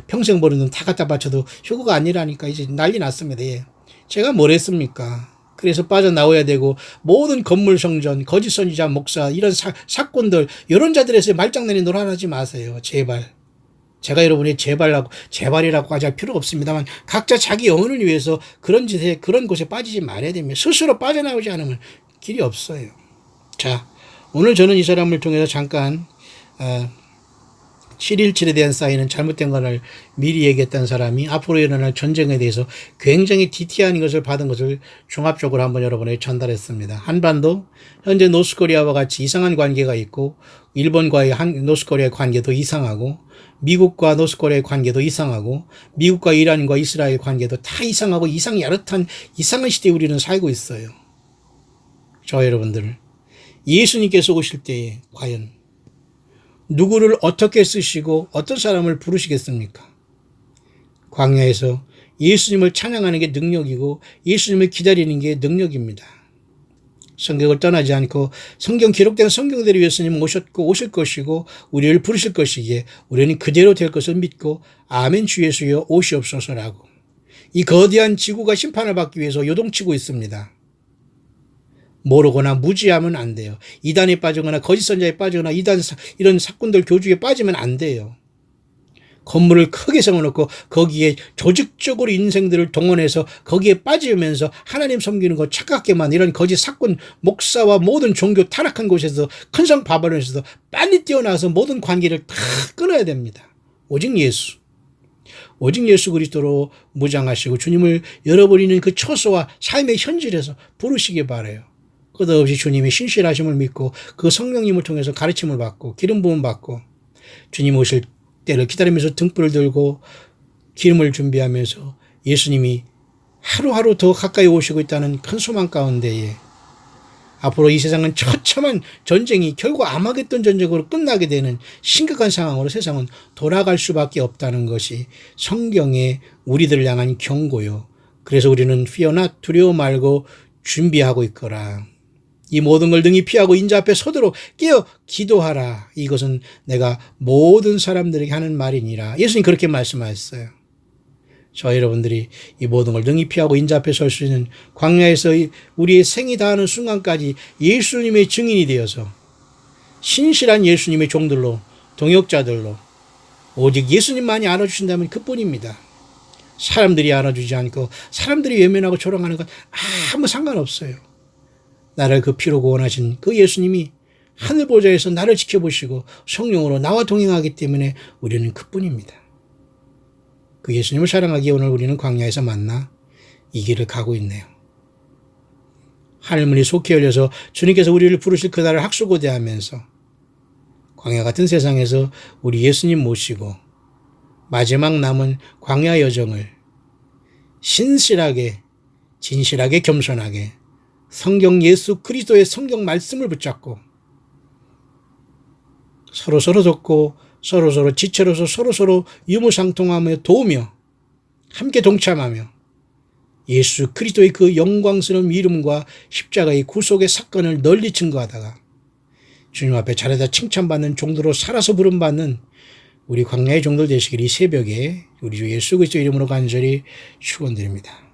평생 버는 돈 다 갖다 바쳐도 휴거가 아니라니까 이제 난리 났습니다. 예. 제가 뭘 했습니까? 그래서 빠져나와야 되고 모든 건물 성전, 거짓 선지자 목사 이런 사건들 이런 자들에서 말장난이 놀아나지 마세요. 제발. 제가 여러분이 제발이라고 하지 할 필요 없습니다만 각자 자기 영혼을 위해서 그런 곳에 빠지지 말아야 됩니다. 스스로 빠져나오지 않으면 길이 없어요. 자, 오늘 저는 이 사람을 통해서 잠깐 7.17에 대한 쌓이는 잘못된 것을 미리 얘기했던 사람이 앞으로 일어날 전쟁에 대해서 굉장히 디테일한 것을 받은 것을 종합적으로 한번 여러분에게 전달했습니다. 한반도 현재 노스코리아와 같이 이상한 관계가 있고 일본과의 노스코리아의 관계도 이상하고 미국과 노스코리아의 관계도 이상하고 미국과 이란과 이스라엘 관계도 다 이상하고 야릇한 이상한 시대에 우리는 살고 있어요. 저 여러분들 예수님께서 오실 때에 과연 누구를 어떻게 쓰시고 어떤 사람을 부르시겠습니까? 광야에서 예수님을 찬양하는 게 능력이고 예수님을 기다리는 게 능력입니다. 성경을 떠나지 않고 성경 기록된 성경대로 예수님 오셨고 오실 것이고 우리를 부르실 것이기에 우리는 그대로 될 것을 믿고 아멘 주 예수여 오시옵소서라고 이 거대한 지구가 심판을 받기 위해서 요동치고 있습니다. 모르거나 무지하면 안 돼요. 이단에 빠지거나 거짓 선자에 빠지거나 이런 사건들 교주에 빠지면 안 돼요. 건물을 크게 세워놓고 거기에 조직적으로 인생들을 동원해서 거기에 빠지면서 하나님 섬기는 거 착각게만 이런 거짓 사건 목사와 모든 종교 타락한 곳에서 큰 성 바벨론에서도 빨리 뛰어나서 모든 관계를 다 끊어야 됩니다. 오직 예수 그리스도로 무장하시고 주님을 열어버리는 그 처소와 삶의 현실에서 부르시기 바라요. 끝없이 주님의 신실하심을 믿고 그 성령님을 통해서 가르침을 받고 기름 부음 받고 주님 오실 때를 기다리면서 등불을 들고 기름을 준비하면서 예수님이 하루하루 더 가까이 오시고 있다는 큰 소망 가운데에 앞으로 이 세상은 처참한 전쟁이 결국 아마겟돈 전쟁으로 끝나게 되는 심각한 상황으로 세상은 돌아갈 수밖에 없다는 것이 성경의 우리들을 향한 경고요. 그래서 우리는 fear not, 두려워 말고 준비하고 있거라. 이 모든 걸 능히 피하고 인자 앞에 서도록 깨어 기도하라. 이것은 내가 모든 사람들에게 하는 말이니라. 예수님 그렇게 말씀하셨어요. 저 여러분들이 이 모든 걸 능히 피하고 인자 앞에 설 수 있는 광야에서 우리의 생이 다하는 순간까지 예수님의 증인이 되어서 신실한 예수님의 종들로 동역자들로 오직 예수님만이 알아주신다면 그뿐입니다. 사람들이 알아주지 않고 사람들이 외면하고 조롱하는 건 아무 상관없어요. 나를 그 피로 구원하신 그 예수님이 하늘 보좌에서 나를 지켜보시고 성령으로 나와 동행하기 때문에 우리는 그뿐입니다. 그 예수님을 사랑하기에 오늘 우리는 광야에서 만나 이 길을 가고 있네요. 하늘문이 속히 열려서 주님께서 우리를 부르실 그날을 학수고대하면서 광야 같은 세상에서 우리 예수님 모시고 마지막 남은 광야 여정을 신실하게 진실하게 겸손하게 성경 예수 그리스도의 성경 말씀을 붙잡고 서로서로 돕고 서로서로 지체로서 서로서로 유무상통하며 도우며 함께 동참하며 예수 그리스도의 그 영광스러운 이름과 십자가의 구속의 사건을 널리 증거하다가 주님 앞에 잘하다 칭찬받는 종도로 살아서 부름받는 우리 광야의 종들 되시길 이 새벽에 우리 주 예수 그리스도 이름으로 간절히 축원드립니다.